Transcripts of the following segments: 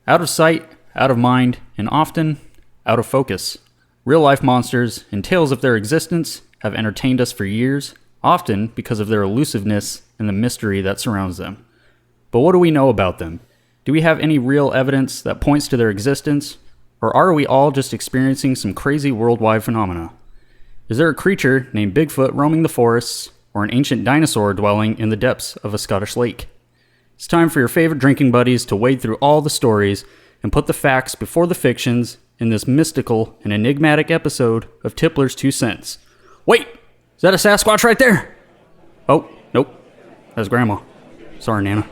Out of sight, out of mind, and often out of focus. Real-life monsters and tales of their existence have entertained us for years, often because of their elusiveness and the mystery that surrounds them. But what do we know about them? Do we have any real evidence that points to their existence? Or are we all just experiencing some crazy worldwide phenomena? Is there a creature named Bigfoot roaming the forests, or an ancient dinosaur dwelling in the depths of a Scottish lake? It's time for your favorite drinking buddies to wade through all the stories and put the facts before the fictions in this mystical and enigmatic episode of Tipplers 2 Cents. Wait! Is that a Sasquatch right there? Oh, nope. That's Grandma. Sorry, Nana.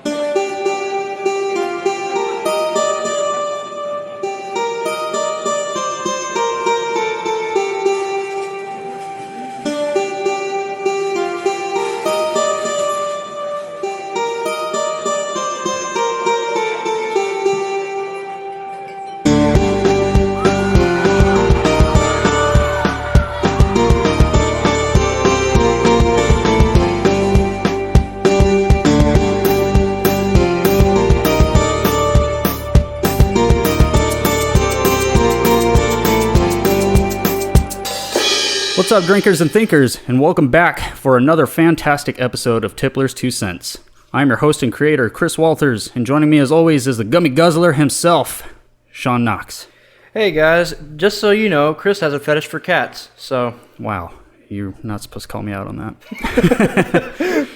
What's up, drinkers and thinkers, and welcome back for another fantastic episode of Tipplers 2 Cents. I'm your host and creator, Chris Walters, and joining me as always is the gummy guzzler himself, Sean Knox. Hey guys, just so you know, Chris has a fetish for cats, so... Wow, you're not supposed to call me out on that.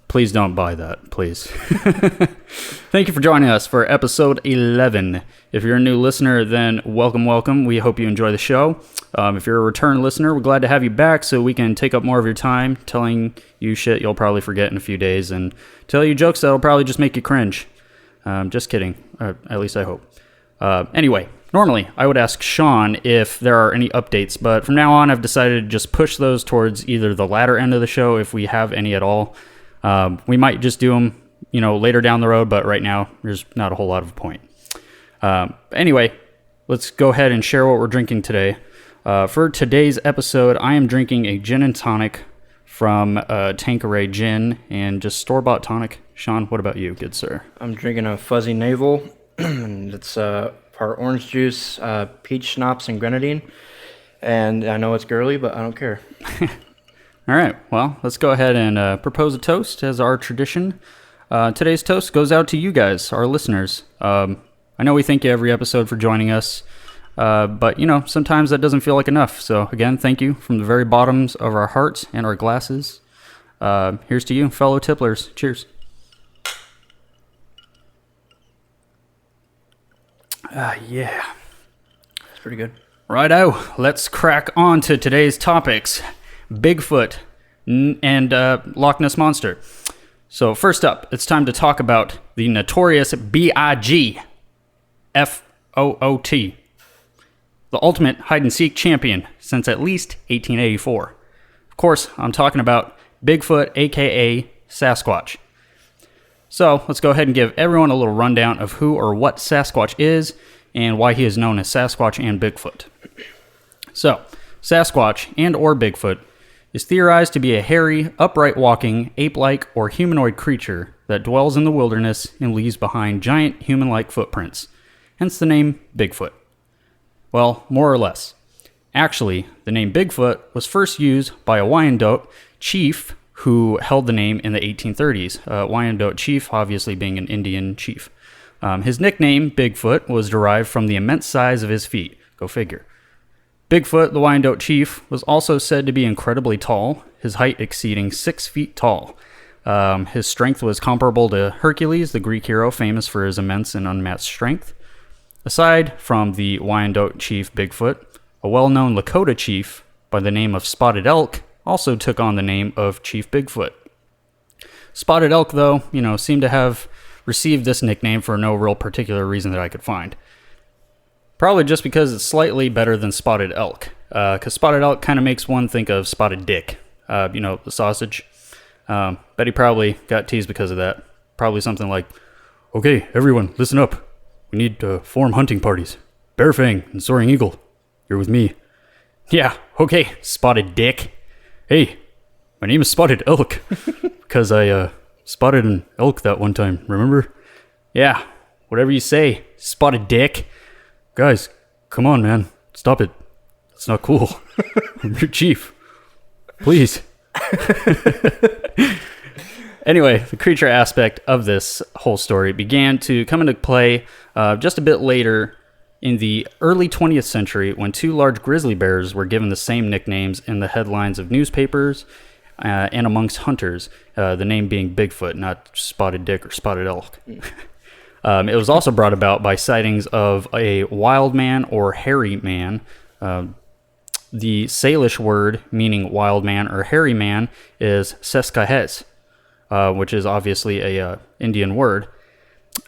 Please don't buy that, please. Thank you for joining us for episode 11. If you're a new listener, then welcome. We hope you enjoy the show. If you're a return listener, we're glad to have you back so we can take up more of your time telling you shit you'll probably forget in a few days and tell you jokes that'll probably just make you cringe. Just kidding. At least I hope. Anyway, normally I would ask Sean if there are any updates, but from now on I've decided to just push those towards either the latter end of the show if we have any at all. We might just do them, later down the road, but right now there's not a whole lot of point. Anyway, let's go ahead and share what we're drinking today. For today's episode, I am drinking a gin and tonic from Tanqueray Gin and just store-bought tonic. Sean, what about you, good sir? I'm drinking a fuzzy navel, and it's part orange juice, peach schnapps, and grenadine. And I know it's girly, but I don't care. All right, well, let's go ahead and propose a toast as our tradition. Today's toast goes out to you guys, our listeners. I know we thank you every episode for joining us, but, sometimes that doesn't feel like enough. So, again, thank you from the very bottoms of our hearts and our glasses. Here's to you, fellow tipplers. Cheers. Yeah. It's pretty good. Righto, let's crack on to today's topics. Bigfoot and Loch Ness Monster. So first up, it's time to talk about the notorious Bigfoot, the ultimate hide-and-seek champion since at least 1884. Of course, I'm talking about Bigfoot, aka Sasquatch. So let's go ahead and give everyone a little rundown of who or what Sasquatch is and why he is known as Sasquatch and Bigfoot. So, Sasquatch and or Bigfoot is theorized to be a hairy, upright-walking, ape-like, or humanoid creature that dwells in the wilderness and leaves behind giant human-like footprints, hence the name Bigfoot. Well, more or less. Actually, the name Bigfoot was first used by a Wyandot chief who held the name in the 1830s, Wyandot chief obviously being an Indian chief. His nickname, Bigfoot, was derived from the immense size of his feet. Go figure. Bigfoot, the Wyandot chief, was also said to be incredibly tall, his height exceeding 6 feet tall. His strength was comparable to Hercules, the Greek hero famous for his immense and unmatched strength. Aside from the Wyandot chief Bigfoot, a well-known Lakota chief by the name of Spotted Elk also took on the name of Chief Bigfoot. Spotted Elk, though, seemed to have received this nickname for no real particular reason that I could find. Probably just because it's slightly better than Spotted Elk. Because Spotted Elk kind of makes one think of Spotted Dick. The sausage. Bet he probably got teased because of that. Probably something like, "Okay, everyone, listen up. We need to form hunting parties. Bear Fang and Soaring Eagle. You're with me." "Yeah, okay, Spotted Dick." "Hey, my name is Spotted Elk. Because I spotted an elk that one time, remember?" "Yeah, Whatever you say, spotted dick. Guys, come on, man. Stop it. It's not cool. I'm your chief. Please. Anyway, the creature aspect of this whole story began to come into play just a bit later in the early 20th century when two large grizzly bears were given the same nicknames in the headlines of newspapers and amongst hunters, the name being Bigfoot, not spotted dick or spotted elk. It was also brought about by sightings of a wild man or hairy man. The Salish word meaning wild man or hairy man is seskahets, which is obviously a Indian word.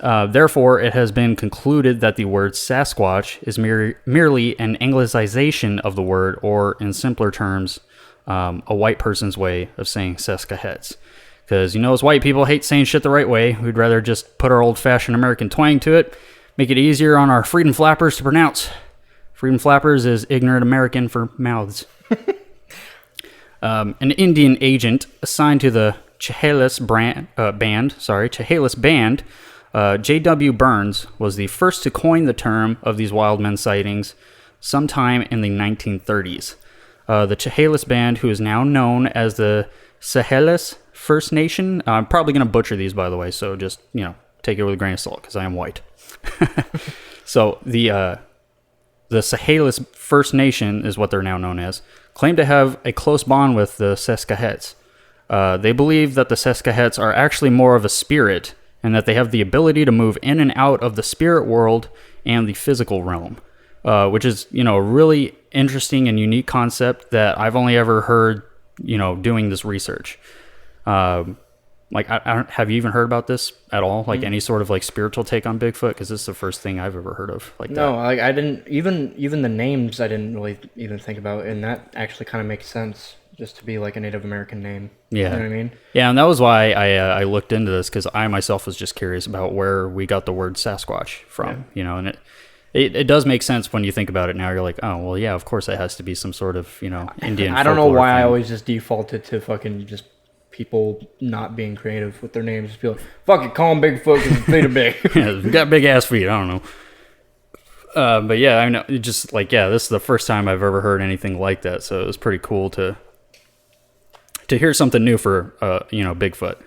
Therefore, it has been concluded that the word Sasquatch is merely an anglicization of the word, or in simpler terms, a white person's way of saying seskahets. Because, as white people hate saying shit the right way, we'd rather just put our old-fashioned American twang to it, make it easier on our freedom flappers to pronounce. Freedom flappers is ignorant American for mouths. An Indian agent assigned to the Chehalis band, J.W. Burns, was the first to coin the term of these wild men sightings sometime in the 1930s. The Chehalis band, who is now known as the Chehalis First Nation. I'm probably going to butcher these, by the way, so just, take it with a grain of salt, because I am white. So the Chehalis First Nation is what they're now known as, claim to have a close bond with the Seskahets. They believe that the Seskahets are actually more of a spirit, and that they have the ability to move in and out of the spirit world and the physical realm, which is, a really interesting and unique concept that I've only ever heard, doing this research. Have you even heard about this at all? Like any sort of spiritual take on Bigfoot? Because this is the first thing I've ever heard of. No, I didn't even the names I didn't really even think about, and that actually kind of makes sense, just to be like a Native American name. Yeah, you know what I mean. Yeah, and that was why I looked into this, because I myself was just curious about where we got the word Sasquatch from. And it does make sense when you think about it now. You're like, oh well, yeah, of course it has to be some sort of Indian. I don't know why thing. I always just defaulted to fucking just people not being creative with their names. Just be like, fuck it, call him Bigfoot because his feet are big. Yeah, got big ass feet. I don't know. But yeah, I know. Just this is the first time I've ever heard anything like that. So it was pretty cool to hear something new for Bigfoot.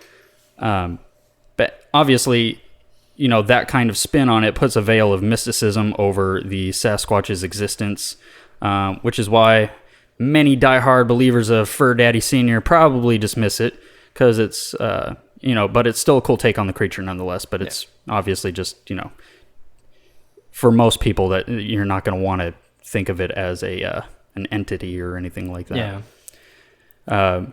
But obviously, that kind of spin on it puts a veil of mysticism over the Sasquatch's existence, which is why many diehard believers of Fur Daddy Senior probably dismiss it, because it's but it's still a cool take on the creature nonetheless. But it's obviously just for most people that you're not going to want to think of it as an entity or anything like that. Yeah.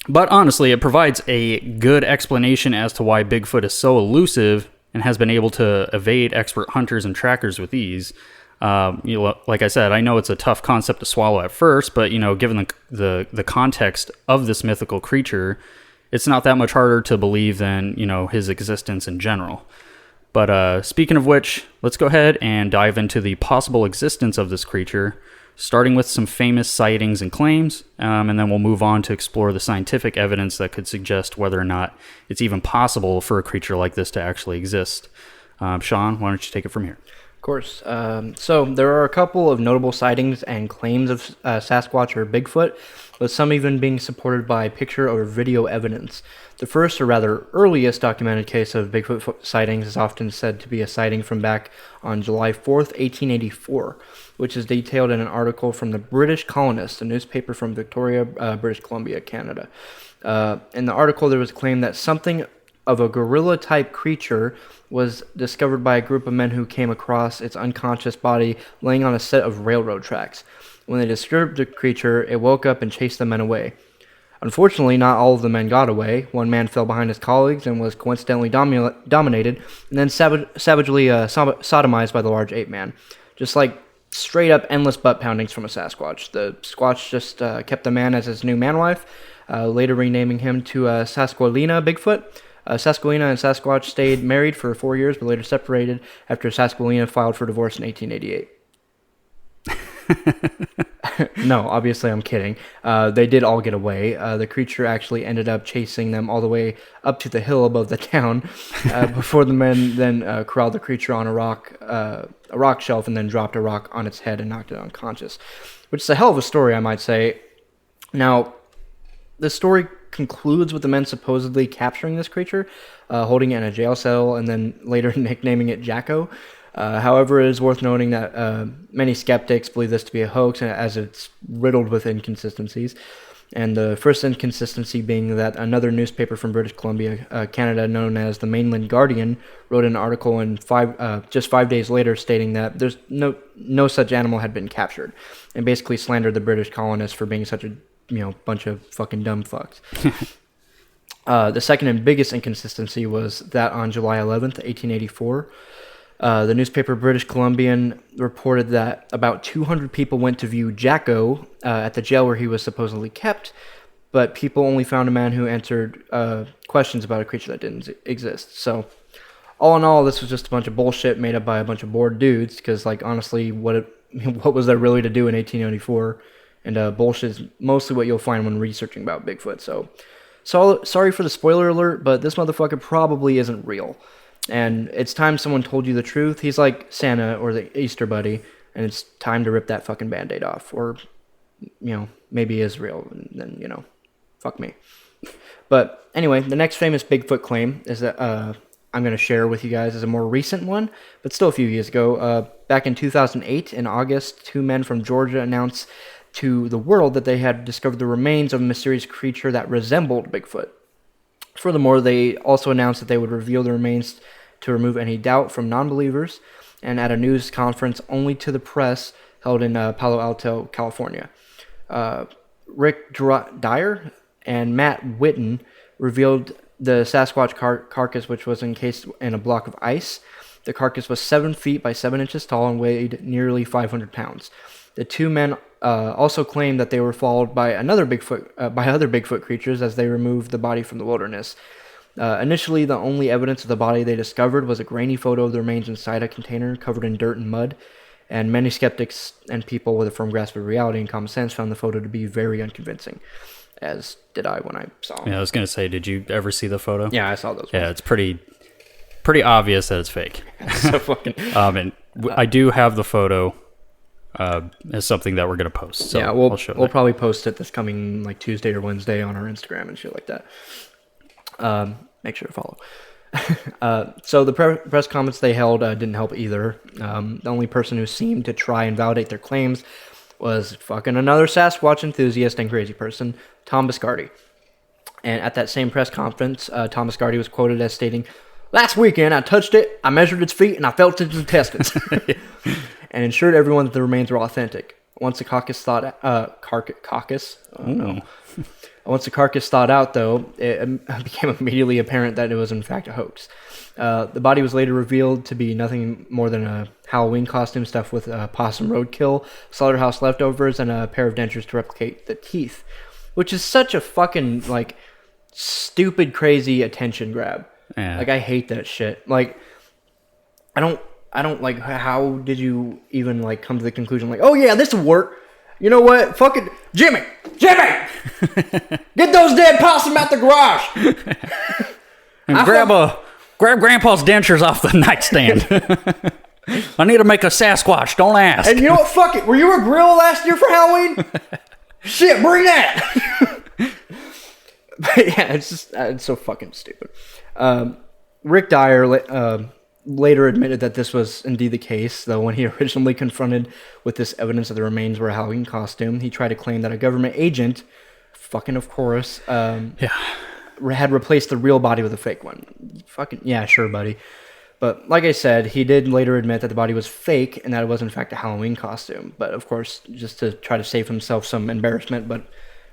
But honestly, it provides a good explanation as to why Bigfoot is so elusive and has been able to evade expert hunters and trackers with ease. Like I said, I know it's a tough concept to swallow at first, but given the context of this mythical creature, it's not that much harder to believe than his existence in general. But speaking of which, let's go ahead and dive into the possible existence of this creature, starting with some famous sightings and claims, and then we'll move on to explore the scientific evidence that could suggest whether or not it's even possible for a creature like this to actually exist. Sean, why don't you take it from here? Of course. So there are a couple of notable sightings and claims of Sasquatch or Bigfoot, with some even being supported by picture or video evidence. The first, or rather earliest, documented case of Bigfoot sightings is often said to be a sighting from back on July 4th, 1884, which is detailed in an article from the British Colonist, a newspaper from Victoria, British Columbia, Canada. In the article, there was a claim that something of a gorilla-type creature was discovered by a group of men who came across its unconscious body laying on a set of railroad tracks. When they disturbed the creature, it woke up and chased the men away. Unfortunately, not all of the men got away. One man fell behind his colleagues and was coincidentally dominated, and then savagely sodomized by the large ape man. Just like straight up endless butt poundings from a Sasquatch. The Squatch just kept the man as his new manwife, later renaming him to Sasqualina Bigfoot. Sasqualina and Sasquatch stayed married for 4 years, but later separated after Sasqualina filed for divorce in 1888. No, obviously I'm kidding. They did all get away. The creature actually ended up chasing them all the way up to the hill above the town before the men then corralled the creature on a rock shelf and then dropped a rock on its head and knocked it unconscious, which is a hell of a story, I might say. Now, the story concludes with the men supposedly capturing this creature, holding it in a jail cell, and then later nicknaming it Jacko. However, it is worth noting that many skeptics believe this to be a hoax, as it's riddled with inconsistencies. And the first inconsistency being that another newspaper from British Columbia, Canada, known as the Mainland Guardian, wrote an article just 5 days later stating that there's no such animal had been captured, and basically slandered the British colonists for being such a bunch of fucking dumb fucks. The second and biggest inconsistency was that on July 11th, 1884, the newspaper British Columbian reported that about 200 people went to view Jacko at the jail where he was supposedly kept, but people only found a man who answered questions about a creature that didn't exist. So, all in all, this was just a bunch of bullshit made up by a bunch of bored dudes, because, like, honestly, what was there really to do in 1884? And bullshit is mostly what you'll find when researching about Bigfoot. So sorry for the spoiler alert, but this motherfucker probably isn't real. And it's time someone told you the truth. He's like Santa or the Easter Bunny, and it's time to rip that fucking Band-Aid off. Or, maybe he is real, and then, fuck me. But anyway, the next famous Bigfoot claim is that I'm going to share with you guys is a more recent one, but still a few years ago. Back in 2008, in August, 2 men from Georgia announced to the world that they had discovered the remains of a mysterious creature that resembled Bigfoot. Furthermore, they also announced that they would reveal the remains to remove any doubt from non-believers, and at a news conference only to the press held in Palo Alto, California. Rick Dyer and Matt Whitten revealed the Sasquatch carcass, which was encased in a block of ice. The carcass was 7 feet by 7 inches tall and weighed nearly 500 pounds. The 2 men also claimed that they were followed by other Bigfoot creatures as they removed the body from the wilderness. Initially, the only evidence of the body they discovered was a grainy photo of the remains inside a container covered in dirt and mud, and many skeptics and people with a firm grasp of reality and common sense found the photo to be very unconvincing, as did I when I saw him. Yeah, I was going to say, did you ever see the photo? Yeah, I saw those ones. Yeah, it's pretty obvious that it's fake. So fucking... and I do have the photo as something that we're going to post. So yeah, we'll probably post it this coming like Tuesday or Wednesday on our Instagram and shit like that. Make sure to follow. So the press comments they held didn't help either. The only person who seemed to try and validate their claims was fucking another Sasquatch enthusiast and crazy person, Tom Biscardi. And at that same press conference, Tom Biscardi was quoted as stating, "Last weekend I touched it, I measured its feet, and I felt its intestines." And ensured everyone that the remains were authentic. Once the carcass thawed out, though, it became immediately apparent that it was in fact a hoax. The body was later revealed to be nothing more than a Halloween costume stuffed with possum roadkill, slaughterhouse leftovers, and a pair of dentures to replicate the teeth, which is such a fucking like stupid, crazy attention grab. Yeah. Like, I hate that shit. Like, I don't like, how did you even like come to the conclusion like, oh yeah, this will work. You know what? Fucking Jimmy! Get those dead possum out the garage! And grab Grandpa's dentures off the nightstand. I need to make a Sasquatch, don't ask. And you know what? Fuck it. Were you a grill last year for Halloween? Shit, bring that! But yeah, it's so fucking stupid. Rick Dyer later admitted that this was indeed the case, though when he originally confronted with this evidence that the remains were a Halloween costume, he tried to claim that a government agent, fucking of course, had replaced the real body with a fake one. Fucking, yeah, sure, buddy. But like I said, he did later admit that the body was fake and that it was in fact a Halloween costume. But of course, just to try to save himself some embarrassment, but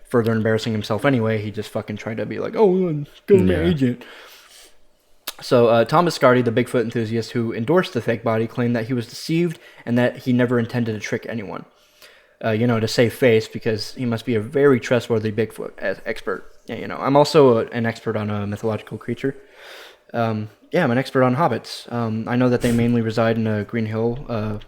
further embarrassing himself anyway, he just fucking tried to be like, oh, government agent. So Thomas Scardy, the Bigfoot enthusiast who endorsed the fake body, claimed that he was deceived and that he never intended to trick anyone. To save face, because he must be a very trustworthy Bigfoot expert. Yeah, I'm also an expert on a mythological creature. I'm an expert on hobbits. I know that they mainly reside in a green hill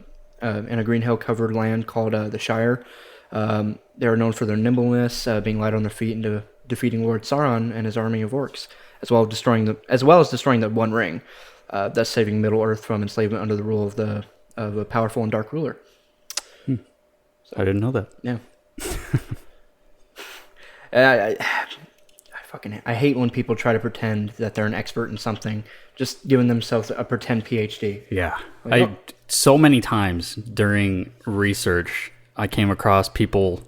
in a green hill-covered land called the Shire. They are known for their nimbleness, being light on their feet, and defeating Lord Sauron and his army of orcs, as well as destroying the One Ring, thus saving Middle Earth from enslavement under the rule of a powerful and dark ruler. So, I didn't know that. Yeah. I hate when people try to pretend that they're an expert in something, just giving themselves a pretend PhD. Yeah. So many times during research, I came across people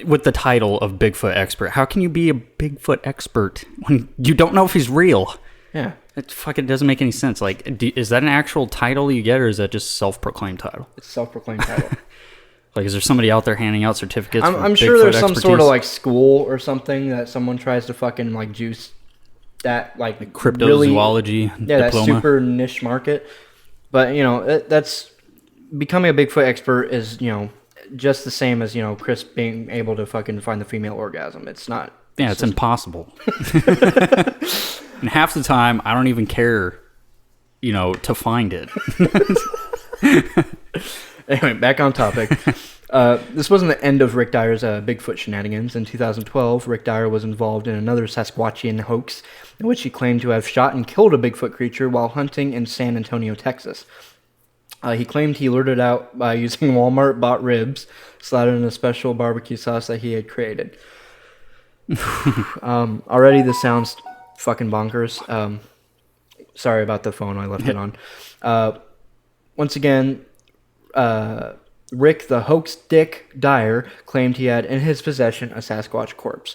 with the title of Bigfoot expert. How can you be a Bigfoot expert when you don't know if he's real? Yeah. It fucking doesn't make any sense. Like, is that an actual title you get, or is that just self-proclaimed title? It's a self-proclaimed title. Like, is there somebody out there handing out certificates? I'm sure there's some sort of like school or something that someone tries to fucking like juice that like cryptozoology really, diploma. That super niche market. But that's becoming a Bigfoot expert is just the same as Chris being able to fucking find the female orgasm. It's not. Yeah, it's impossible. And half the time, I don't even care, to find it. Anyway, back on topic. This wasn't the end of Rick Dyer's Bigfoot shenanigans. In 2012, Rick Dyer was involved in another Sasquatchian hoax in which he claimed to have shot and killed a Bigfoot creature while hunting in San Antonio, Texas. He claimed he lured it out by using Walmart-bought ribs slathered in a special barbecue sauce that he had created. Already this sounds fucking bonkers. Sorry about the phone, I left it on. Once again, Rick the Hoax Dick Dyer claimed he had in his possession a Sasquatch corpse.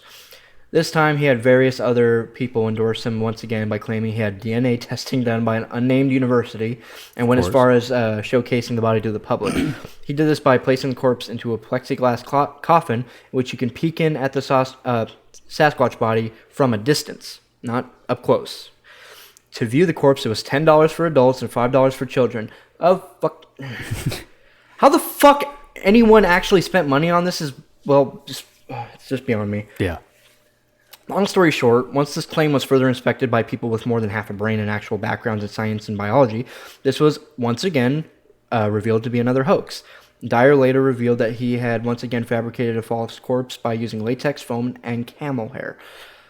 This time he had various other people endorse him once again by claiming he had DNA testing done by an unnamed university and went as far as showcasing the body to the public. He did this by placing the corpse into a plexiglass coffin, which you can peek in at the Sasquatch body from a distance, not up close. To view the corpse, it was $10 for adults and $5 for children. Oh, fuck. How the fuck anyone actually spent money on this is, well, it's just beyond me. Yeah. Long story short, once this claim was further inspected by people with more than half a brain and actual backgrounds in science and biology, this was once again revealed to be another hoax. Dyer later revealed that he had once again fabricated a false corpse by using latex foam and camel hair.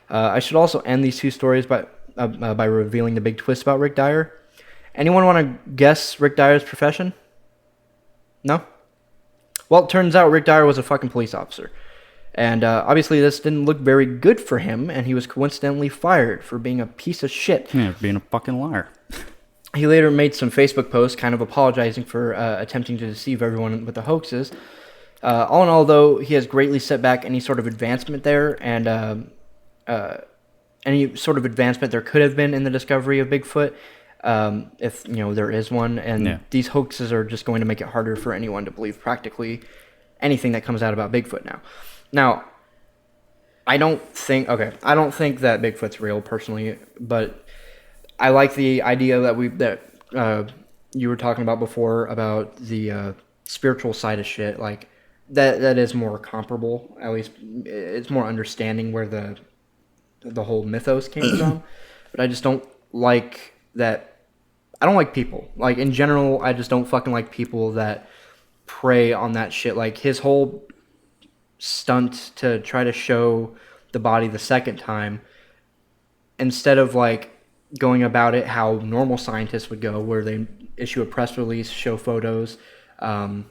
I should also end these two stories by revealing the big twist about Rick Dyer. Anyone want to guess Rick Dyer's profession? No? Well, it turns out Rick Dyer was a fucking police officer. And obviously this didn't look very good for him, and he was coincidentally fired for being a piece of shit. Yeah, being a fucking liar. He later made some Facebook posts kind of apologizing for attempting to deceive everyone with the hoaxes. All in all, though, he has greatly set back any sort of advancement there, and any sort of advancement there could have been in the discovery of Bigfoot, if there is one. And these hoaxes are just going to make it harder for anyone to believe practically anything that comes out about Bigfoot now. Now, I don't think that Bigfoot's real personally, but I like the idea that you were talking about before about the spiritual side of shit. Like that is more comparable. At least it's more understanding where the whole mythos came from. But I just don't like that. I don't like people. Like in general, I just don't fucking like people that prey on that shit. Like his whole stunt to try to show the body the second time, instead of like going about it how normal scientists would go, where they issue a press release, show photos, allow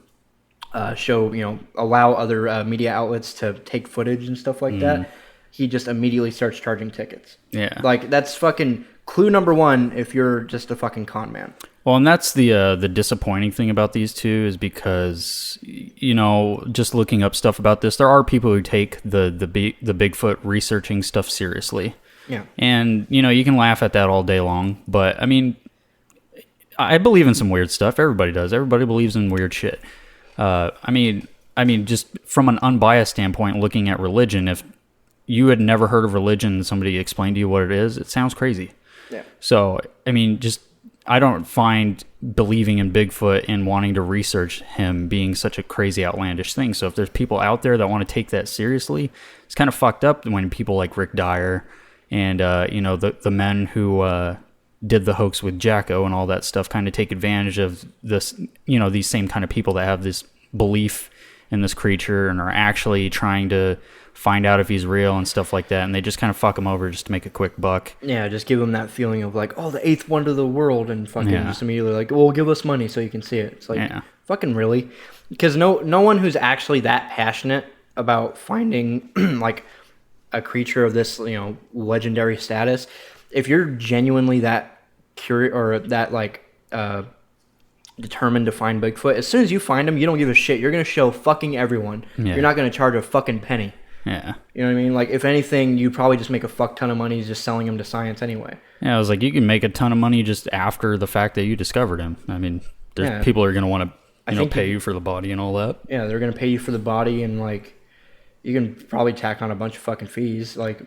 other media outlets to take footage and stuff like that. He just immediately starts charging tickets. Yeah, like that's fucking clue number one if you're just a fucking con man. Well, and that's the disappointing thing about these two is because, just looking up stuff about this, there are people who take the Bigfoot researching stuff seriously. Yeah. And, you can laugh at that all day long. But, I mean, I believe in some weird stuff. Everybody does. Everybody believes in weird shit. I mean, just from an unbiased standpoint, looking at religion, if you had never heard of religion and somebody explained to you what it is, it sounds crazy. Yeah. So, I mean, I don't find believing in Bigfoot and wanting to research him being such a crazy, outlandish thing. So if there's people out there that want to take that seriously, it's kind of fucked up when people like Rick Dyer and, the men who did the hoax with Jacko and all that stuff, kind of take advantage of this, these same kind of people that have this belief in this creature and are actually trying to find out if he's real and stuff like that, and they just kind of fuck him over just to make a quick buck. Yeah, just give them that feeling of like, oh, the eighth wonder of the world, and fucking just immediately like, well, give us money so you can see it. It's like, fucking really? Because no one who's actually that passionate about finding like a creature of this, legendary status, if you're genuinely that curious or that like determined to find Bigfoot, as soon as you find him, you don't give a shit. You're gonna show fucking everyone. Yeah. You're not gonna charge a fucking penny. Yeah. You know what I mean? Like, if anything, you probably just make a fuck ton of money just selling him to science anyway. Yeah, I was like, you can make a ton of money just after the fact that you discovered him. I mean, there's people are gonna want to pay you for the body and all that. Yeah, they're gonna pay you for the body, and like, you can probably tack on a bunch of fucking fees. Like,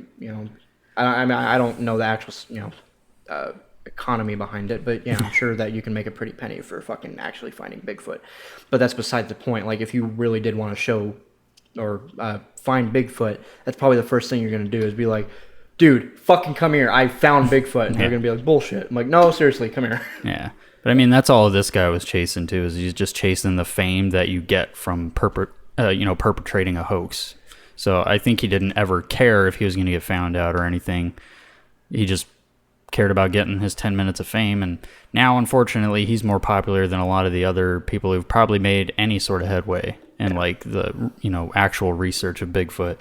I don't know the actual, economy behind it, but yeah, I'm sure that you can make a pretty penny for fucking actually finding Bigfoot. But that's besides the point. Like, if you really did want to show or find Bigfoot, that's probably the first thing you're gonna do is be like, dude, fucking come here, I found Bigfoot. And they're gonna be like, bullshit. I'm like, no, seriously, come here. Yeah. But I mean, that's all this guy was chasing too, is he's just chasing the fame that you get from perpetrating a hoax. So I think he didn't ever care if he was going to get found out or anything. He just cared about getting his 10 minutes of fame. And now, unfortunately, he's more popular than a lot of the other people who've probably made any sort of headway in like the, actual research of Bigfoot.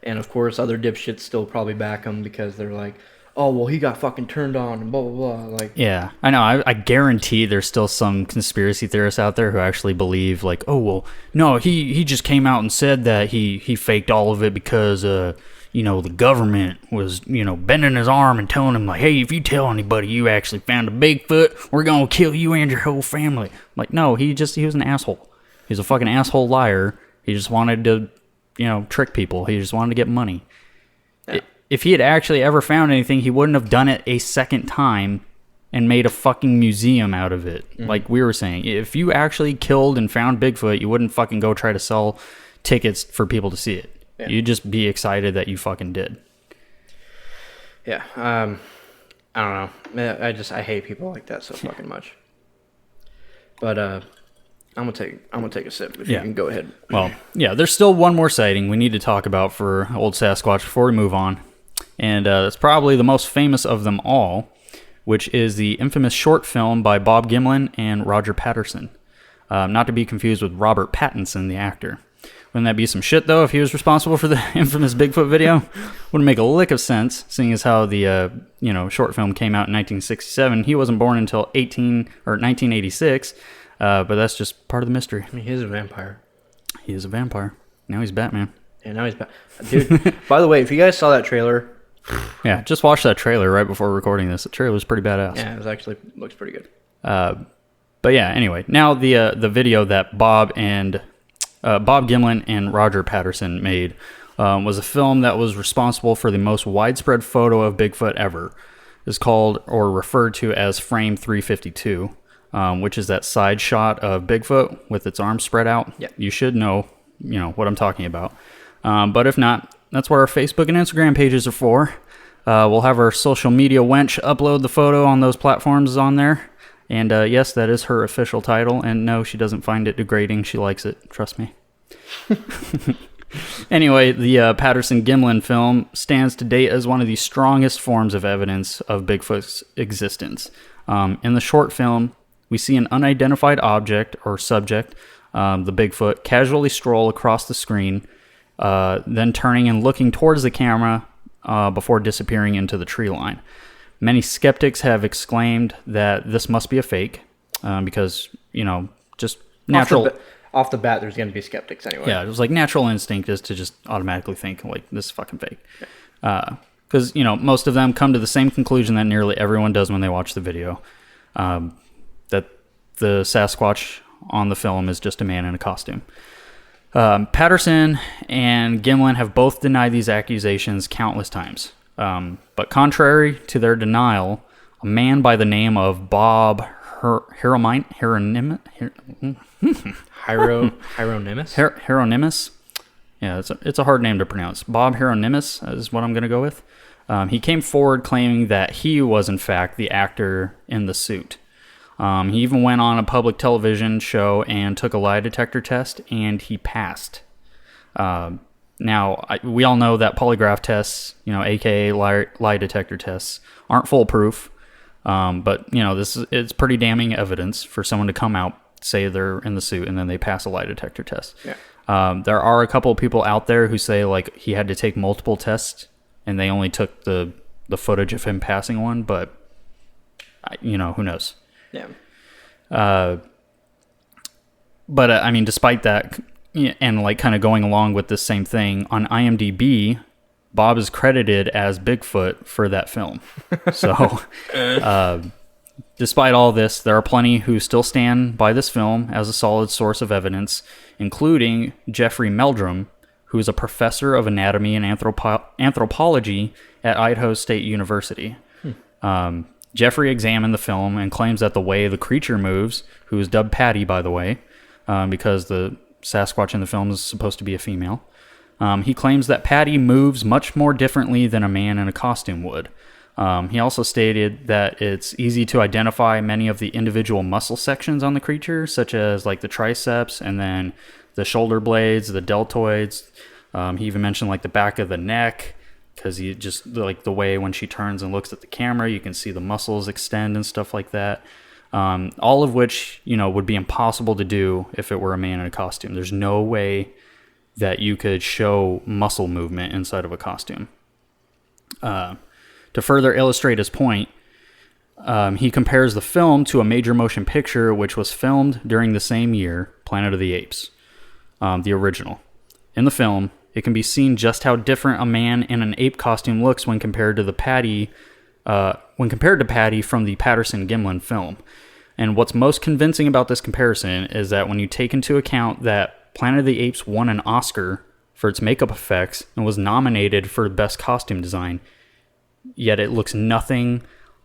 And of course, other dipshits still probably back him because they're like, oh, well, he got fucking turned on and blah, blah, blah. Like, yeah, I know. I guarantee there's still some conspiracy theorists out there who actually believe, like, oh, well, no, he just came out and said that he faked all of it because, the government was, bending his arm and telling him, like, hey, if you tell anybody you actually found a Bigfoot, we're going to kill you and your whole family. I'm like, no, he was an asshole. He's a fucking asshole liar. He just wanted to, trick people. He just wanted to get money. Yeah. If he had actually ever found anything, he wouldn't have done it a second time and made a fucking museum out of it. Mm-hmm. Like we were saying, if you actually killed and found Bigfoot, you wouldn't fucking go try to sell tickets for people to see it. Yeah. You'd just be excited that you fucking did. Yeah. I don't know. I hate people like that so fucking much. But I'm gonna take a sip if you can go ahead. Well, yeah, there's still one more sighting we need to talk about for old Sasquatch before we move on. And it's probably the most famous of them all, which is the infamous short film by Bob Gimlin and Roger Patterson. Not to be confused with Robert Pattinson, the actor. Wouldn't that be some shit, though, if he was responsible for the infamous Bigfoot video? Wouldn't make a lick of sense, seeing as how the short film came out in 1967. He wasn't born until 1986, but that's just part of the mystery. I mean, he is a vampire. He is a vampire. Now he's Batman. Yeah, now he's Dude, by the way, if you guys saw that trailer... Yeah, just watched that trailer right before recording this. The trailer was pretty badass. Yeah, it was actually looks pretty good. But yeah, anyway, now the video that Bob Gimlin and Roger Patterson made was a film that was responsible for the most widespread photo of Bigfoot ever. It's called, or referred to as, Frame 352, which is that side shot of Bigfoot with its arms spread out. Yeah. You should know what I'm talking about. But if not, that's what our Facebook and Instagram pages are for. We'll have our social media wench upload the photo on those platforms on there. And yes, that is her official title. And no, she doesn't find it degrading. She likes it. Trust me. Anyway, the Patterson-Gimlin film stands to date as one of the strongest forms of evidence of Bigfoot's existence. In the short film, we see an unidentified object or subject, the Bigfoot, casually stroll across the screen, then turning and looking towards the camera before disappearing into the tree line. Many skeptics have exclaimed that this must be a fake because, just natural... Off the bat, there's going to be skeptics anyway. Yeah, it was like natural instinct is to just automatically think, like, this is fucking fake. Because, most of them come to the same conclusion that nearly everyone does when they watch the video, that the Sasquatch on the film is just a man in a costume. Patterson and Gimlin have both denied these accusations countless times. But contrary to their denial, a man by the name of Bob Hieronymus? Yeah, it's a hard name to pronounce. Bob Hieronymus is what I'm going to go with. He came forward claiming that he was, in fact, the actor in the suit. He even went on a public television show and took a lie detector test, and he passed. We all know that polygraph tests, aka lie detector tests, aren't foolproof. But it's pretty damning evidence for someone to come out, say they're in the suit, and then they pass a lie detector test. Yeah. There are a couple of people out there who say like he had to take multiple tests, and they only took the footage of him passing one. But who knows? Yeah. But despite that, and like kind of going along with this same thing, on IMDb, Bob is credited as Bigfoot for that film. So, despite all this, there are plenty who still stand by this film as a solid source of evidence, including Jeffrey Meldrum, who is a professor of anatomy and anthropology at Idaho State University. Jeffrey examined the film and claims that the way the creature moves, who is dubbed Patty, by the way, because the Sasquatch in the film is supposed to be a female. He claims that Patty moves much more differently than a man in a costume would. He also stated that it's easy to identify many of the individual muscle sections on the creature, such as like the triceps and then the shoulder blades, the deltoids. He even mentioned like the back of the neck, because he just like the way when she turns and looks at the camera, you can see the muscles extend and stuff like that. All of which, would be impossible to do if it were a man in a costume. There's no way that you could show muscle movement inside of a costume. To further illustrate his point, he compares the film to a major motion picture which was filmed during the same year, Planet of the Apes, the original. In the film, it can be seen just how different a man in an ape costume looks when compared to Patty from the Patterson-Gimlin film. And what's most convincing about this comparison is that when you take into account that Planet of the Apes won an Oscar for its makeup effects and was nominated for Best Costume Design, yet it looks nothing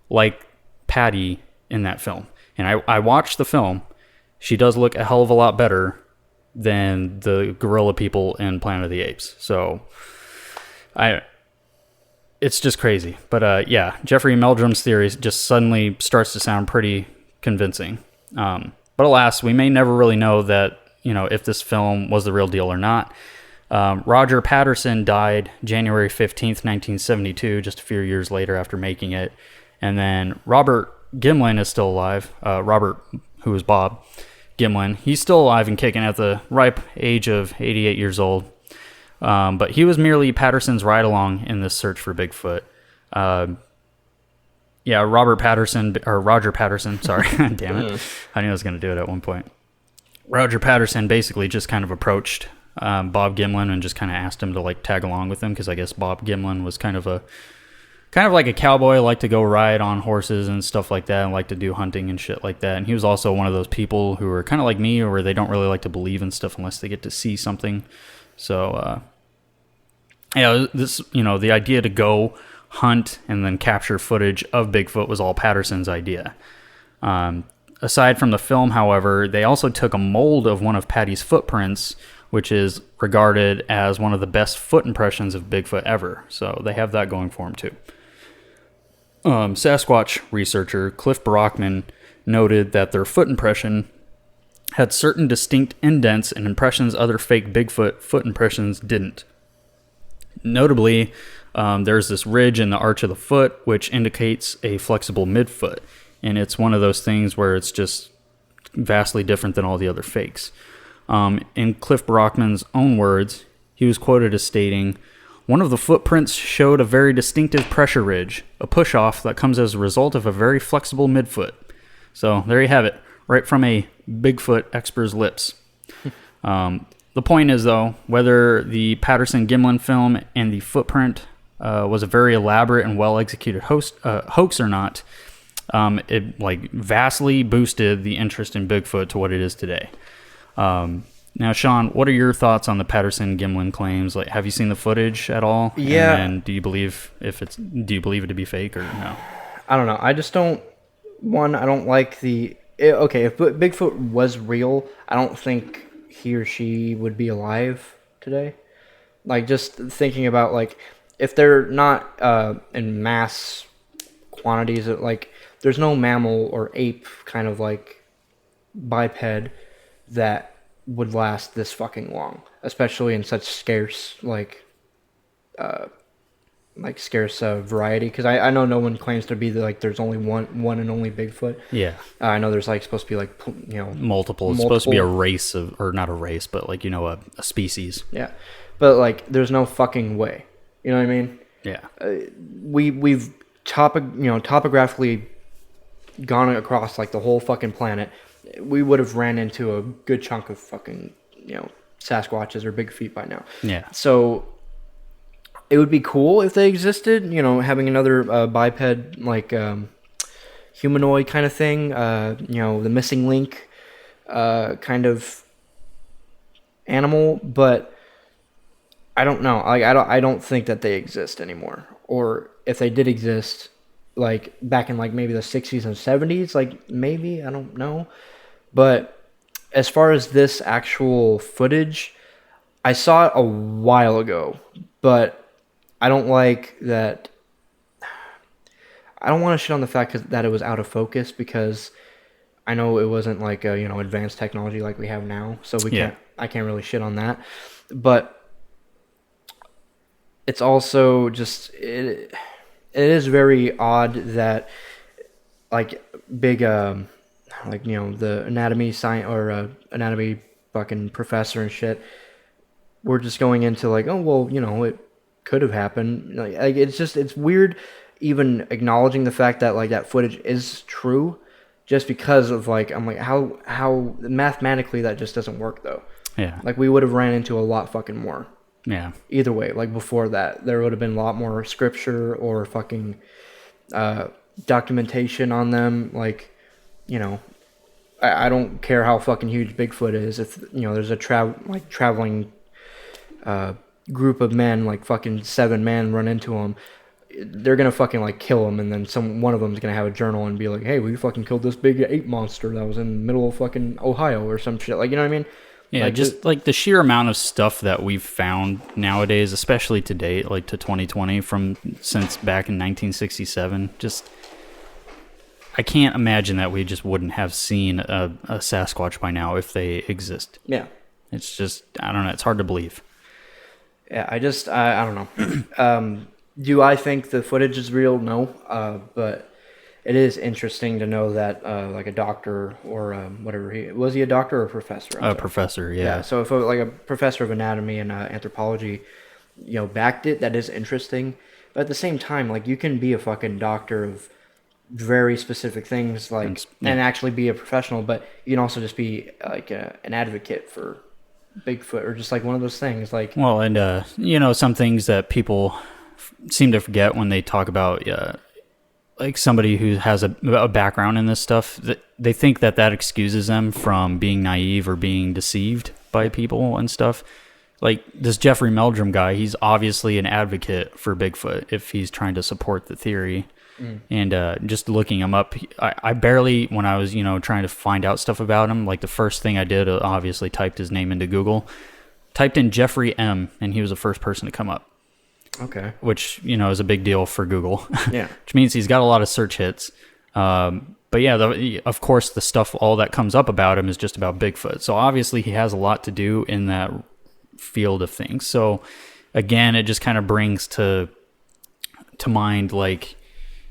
like Patty in that film. And I watched the film. She does look a hell of a lot better than the gorilla people in Planet of the Apes. So it's just crazy. But Jeffrey Meldrum's theory just suddenly starts to sound pretty convincing. But alas, we may never really know that, if this film was the real deal or not. Roger Patterson died January 15th, 1972, just a few years later after making it. And then Robert Gimlin is still alive. Robert, who was Bob Gimlin, he's still alive and kicking at the ripe age of 88 years old. But he was merely Patterson's ride-along in this search for Bigfoot. Roger Patterson, sorry, damn it. I knew I was going to do it at one point. Roger Patterson basically just kind of approached Bob Gimlin and just kind of asked him to like tag along with him, because I guess Bob Gimlin was kind of like a cowboy, liked to go ride on horses and stuff like that, and liked to do hunting and shit like that. And he was also one of those people who are kind of like me, where they don't really like to believe in stuff unless they get to see something. So, the idea to go hunt and then capture footage of Bigfoot was all Patterson's idea. Aside from the film, however, they also took a mold of one of Patty's footprints, which is regarded as one of the best foot impressions of Bigfoot ever. So they have that going for them too. Sasquatch researcher Cliff Brockman noted that their foot impression had certain distinct indents and impressions other fake Bigfoot foot impressions didn't. Notably, there's this ridge in the arch of the foot, which indicates a flexible midfoot. And it's one of those things where it's just vastly different than all the other fakes. In Cliff Brockman's own words, he was quoted as stating, "One of the footprints showed a very distinctive pressure ridge, a push-off that comes as a result of a very flexible midfoot." So there you have it, right from a Bigfoot expert's lips. The point is, though, whether the Patterson-Gimlin film and the footprint was a very elaborate and well-executed hoax or not, it vastly boosted the interest in Bigfoot to what it is today. Now, Sean, what are your thoughts on the Patterson-Gimlin claims? Have you seen the footage at all? Yeah. And do you believe it to be fake or no? I don't know. I just don't. I don't like the. Okay, if Bigfoot was real, I don't think he or she would be alive today. Just thinking about if they're not in mass quantities, like there's no mammal or ape kind of like biped that would last this fucking long, especially in such scarce scarce variety. Because I know no one claims to be there's only one and only Bigfoot. Yeah. I know there's supposed to be multiple. It's supposed to be a race of, or not a race, but a species. Yeah, but there's no fucking way. You know what I mean? Yeah. We've topographically gone across the whole fucking planet. We would have ran into a good chunk of fucking Sasquatches or Big Feet by now. Yeah. So it would be cool if they existed. Having another biped humanoid kind of thing. The missing link kind of animal, but I don't know. I don't think that they exist anymore. Or if they did exist, back in maybe the 60s and 70s, maybe, I don't know. But as far as this actual footage, I saw it a while ago, but I don't like that. I don't want to shit on the fact that it was out of focus, because I know it wasn't advanced technology like we have now, so I can't really shit on that. But it's also just it is very odd that big the anatomy science or anatomy fucking professor and shit, we're just going into oh well, it could have happened. It's weird even acknowledging the fact that that footage is true, just because of I'm how mathematically that just doesn't work though. Yeah. We would have ran into a lot fucking more. Yeah. Either way, before that, there would have been a lot more scripture or fucking documentation on them. I don't care how fucking huge Bigfoot is. If there's a traveling group of men, fucking 7 men, run into him, they're gonna fucking kill him, and then one of them's gonna have a journal and be like, "Hey, we fucking killed this big ape monster that was in the middle of fucking Ohio," or some shit. You know what I mean? Yeah, the sheer amount of stuff that we've found nowadays, especially to date, to 2020, since back in 1967, just I can't imagine that we just wouldn't have seen a Sasquatch by now if they exist. Yeah. It's just, I don't know, it's hard to believe. Yeah, I don't know. Do I think the footage is real? No. But it is interesting to know that a doctor or whatever was he a doctor or a professor? A professor, yeah. So if a professor of anatomy and anthropology, backed it, that is interesting. But at the same time, you can be a fucking doctor of very specific things, and actually be a professional, but you can also just be an advocate for Bigfoot, or just one of those things. Well, and some things that people seem to forget when they talk about somebody who has a background in this stuff, that they think that excuses them from being naive or being deceived by people and stuff. This Jeffrey Meldrum guy, he's obviously an advocate for Bigfoot if he's trying to support the theory. And just looking him up, I barely, when I was trying to find out stuff about him, the first thing I did, obviously typed his name into Google, typed in Jeffrey M, and he was the first person to come up. Okay. Which, is a big deal for Google. Yeah. Which means he's got a lot of search hits. But yeah, of course, the stuff, all that comes up about him is just about Bigfoot. So obviously he has a lot to do in that field of things. So again, it just kind of brings to mind,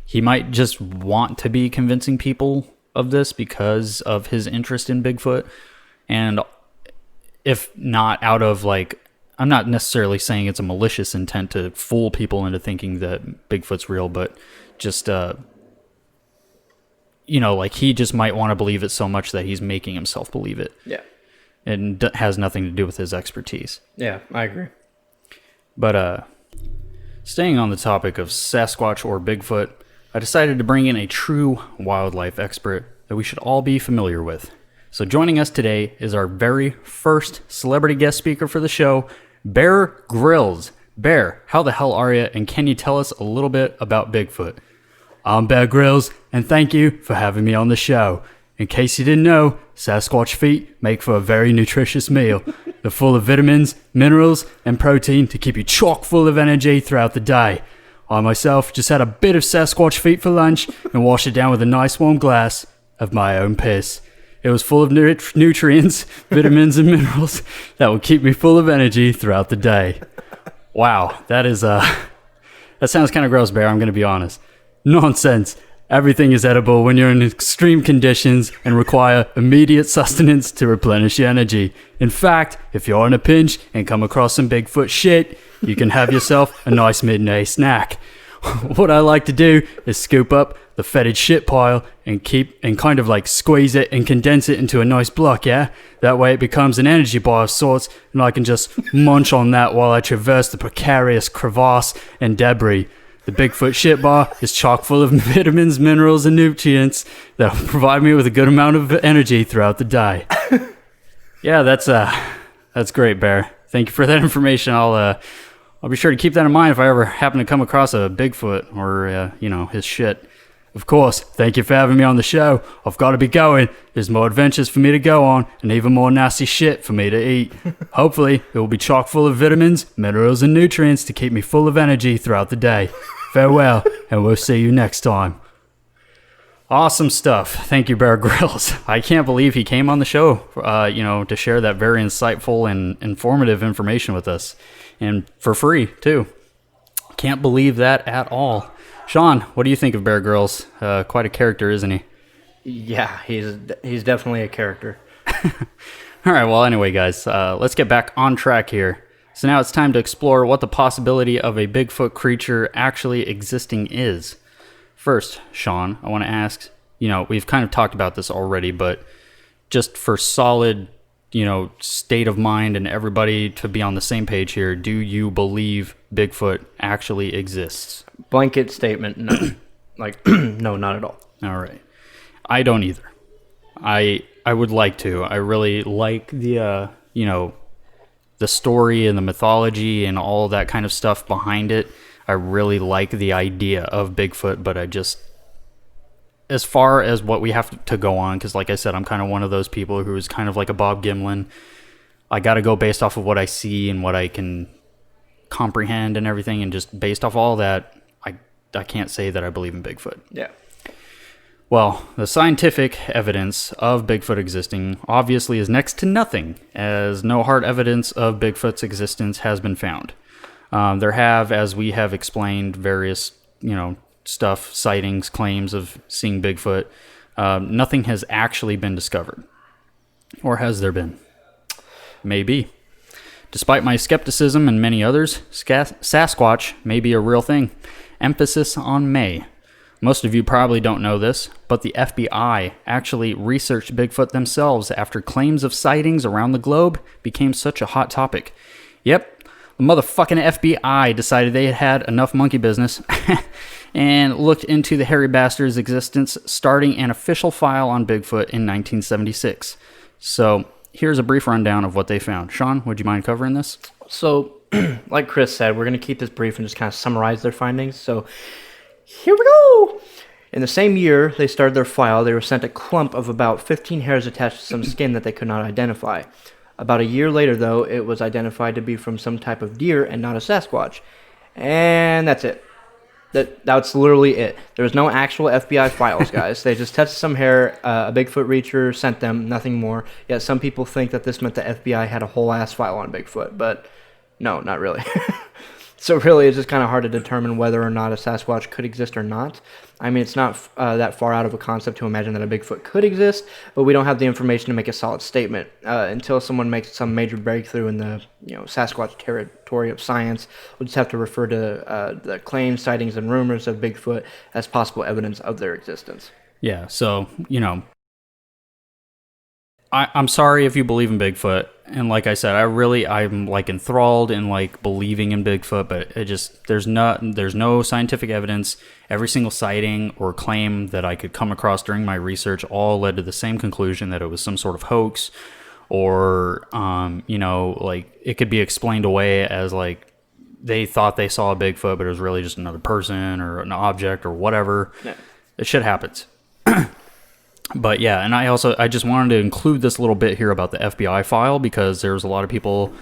he might just want to be convincing people of this because of his interest in Bigfoot. And if not out of I'm not necessarily saying it's a malicious intent to fool people into thinking that Bigfoot's real, but just, he just might want to believe it so much that he's making himself believe it. Yeah. And has nothing to do with his expertise. Yeah, I agree. But, staying on the topic of Sasquatch or Bigfoot, I decided to bring in a true wildlife expert that we should all be familiar with. So joining us today is our very first celebrity guest speaker for the show, Bear Grylls. Bear, how the hell are you, and can you tell us a little bit about Bigfoot? I'm Bear Grylls, and thank you for having me on the show. In case you didn't know, Sasquatch feet make for a very nutritious meal. They're full of vitamins, minerals, and protein to keep you chock full of energy throughout the day. I myself just had a bit of Sasquatch feet for lunch and washed it down with a nice warm glass of my own piss. It was full of nutrients, vitamins, and minerals that will keep me full of energy throughout the day. Wow, that sounds kind of gross, Bear, I'm going to be honest. Nonsense. Everything is edible when you're in extreme conditions and require immediate sustenance to replenish your energy. In fact, if you're in a pinch and come across some Bigfoot shit, you can have yourself a nice midday snack. What I like to do is scoop up the fetid shit pile and kind of like squeeze it and condense it into a nice block, yeah? That way it becomes an energy bar of sorts, and I can just munch on that while I traverse the precarious crevasse and debris. The Bigfoot shit bar is chock full of vitamins, minerals, and nutrients that will provide me with a good amount of energy throughout the day. Yeah, that's great, Bear. Thank you for that information. I'll be sure to keep that in mind if I ever happen to come across a Bigfoot or, his shit. Of course, thank you for having me on the show. I've got to be going. There's more adventures for me to go on and even more nasty shit for me to eat. Hopefully, it will be chock full of vitamins, minerals, and nutrients to keep me full of energy throughout the day. Farewell, and we'll see you next time. Awesome stuff. Thank you, Bear Grylls. I can't believe he came on the show, to share that very insightful and informative information with us. And for free, too. Can't believe that at all. Sean, what do you think of Bear Grylls? Quite a character, isn't he? Yeah, he's definitely a character. All right, well, anyway, guys, let's get back on track here. So now it's time to explore what the possibility of a Bigfoot creature actually existing is. First, Sean, I want to ask, we've kind of talked about this already, but just for solid, state of mind and everybody to be on the same page here, do you believe Bigfoot actually exists? Blanket statement, no. No, not at all. All right. I don't either. I would like to. I really like the story and the mythology and all that kind of stuff behind it. I really like the idea of Bigfoot, but as far as what we have to go on, because like I said, I'm kind of one of those people who is kind of like a Bob Gimlin. I got to go based off of what I see and what I can comprehend and everything, and just based off all that, I can't say that I believe in Bigfoot. Yeah. Well, the scientific evidence of Bigfoot existing obviously is next to nothing, as no hard evidence of Bigfoot's existence has been found. There have, as we have explained, various, sightings, claims of seeing Bigfoot. Nothing has actually been discovered. Or has there been? Maybe. Despite my skepticism and many others, Sasquatch may be a real thing. Emphasis on may. Most of you probably don't know this, but the FBI actually researched Bigfoot themselves after claims of sightings around the globe became such a hot topic. Yep, the motherfucking FBI decided they had had enough monkey business and looked into the hairy bastard's existence, starting an official file on Bigfoot in 1976. So here's a brief rundown of what they found. Sean, would you mind covering this? So, like Chris said, we're going to keep this brief and just kind of summarize their findings. So, here we go! In the same year they started their file, they were sent a clump of about 15 hairs attached to some skin that they could not identify. About a year later, though, it was identified to be from some type of deer and not a Sasquatch. And that's it. That's literally it. There was no actual FBI files, guys. They just tested some hair, a Bigfoot reacher sent them, nothing more. Yet some people think that this meant the FBI had a whole ass file on Bigfoot, but no, not really. So really, it's just kind of hard to determine whether or not a Sasquatch could exist or not. I mean, it's not that far out of a concept to imagine that a Bigfoot could exist, but we don't have the information to make a solid statement. Until someone makes some major breakthrough in the Sasquatch territory of science, we'll just have to refer to the claims, sightings, and rumors of Bigfoot as possible evidence of their existence. Yeah, so, I'm sorry if you believe in Bigfoot, and like I said, I'm like enthralled in like believing in Bigfoot, but there's no scientific evidence. Every single sighting or claim that I could come across during my research all led to the same conclusion, that it was some sort of hoax, or like it could be explained away as like they thought they saw a Bigfoot, but it was really just another person or an object or whatever. Yeah. This shit happens. But yeah, and I just wanted to include this little bit here about the FBI file because there's a lot of people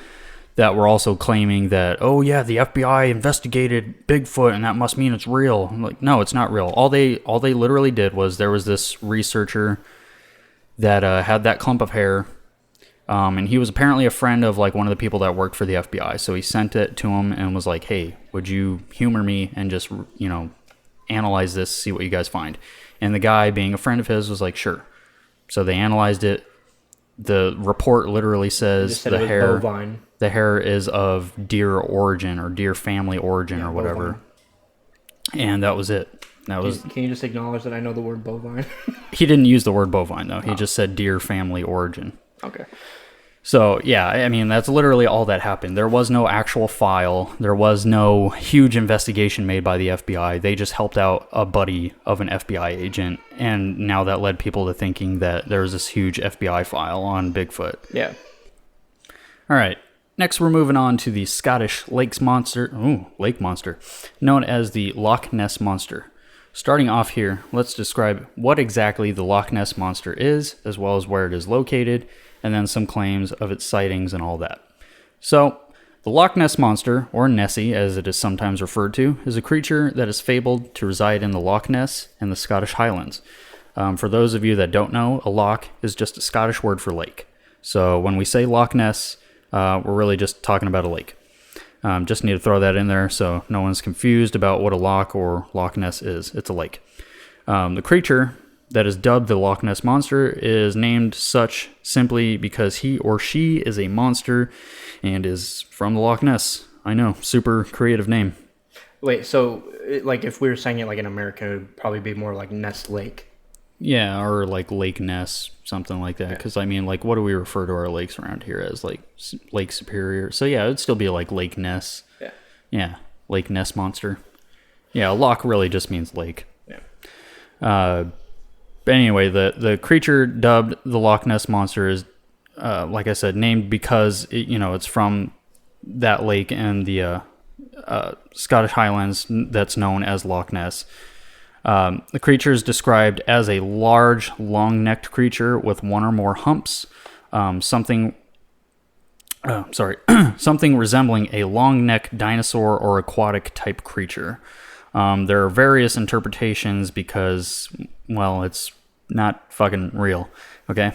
that were also claiming that, oh yeah, the FBI investigated Bigfoot and that must mean it's real. I'm like, no, it's not real. All they literally did was there was this researcher that had that clump of hair, and he was apparently a friend of like one of the people that worked for the FBI. So he sent it to him and was like, hey, would you humor me and just, analyze this, see what you guys find. And the guy, being a friend of his, was like, sure. So they analyzed it. The report literally says the hair bovine. The hair is of deer origin or deer family origin or whatever. Bovine. And that was it. Can you just acknowledge that I know the word bovine? He didn't use the word bovine, though. He just said deer family origin. Okay. So, yeah, I mean, that's literally all that happened. There was no actual file. There was no huge investigation made by the FBI. They just helped out a buddy of an FBI agent, and now that led people to thinking that there was this huge FBI file on Bigfoot. Yeah. All right. Next, we're moving on to the Scottish lake monster, known as the Loch Ness Monster. Starting off here, let's describe what exactly the Loch Ness Monster is, as well as where it is located, and then some claims of its sightings and all that. So, the Loch Ness Monster, or Nessie as it is sometimes referred to, is a creature that is fabled to reside in the Loch Ness and the Scottish Highlands. For those of you that don't know, a loch is just a Scottish word for lake. So when we say Loch Ness, we're really just talking about a lake. Just need to throw that in there so no one's confused about what a loch or Loch Ness is. It's a lake. The creature that is dubbed the Loch Ness Monster is named such simply because he or she is a monster and is from the Loch Ness. I know, super creative name. Wait, so like if we were saying it like in America, it would probably be more like Ness Lake. Yeah, or like Lake Ness, something like that. Because, I mean, like, what do we refer to our lakes around here as? Like, Lake Superior. So, yeah, it would still be like Lake Ness. Yeah. Yeah, Lake Ness Monster. Yeah, a loch really just means lake. Yeah. But anyway, the creature dubbed the Loch Ness Monster is, like I said, named because, it's from that lake in the Scottish Highlands that's known as Loch Ness. The creature is described as a large, long-necked creature with one or more humps, something resembling a long-necked dinosaur or aquatic type creature. There are various interpretations because, well, it's not fucking real, okay?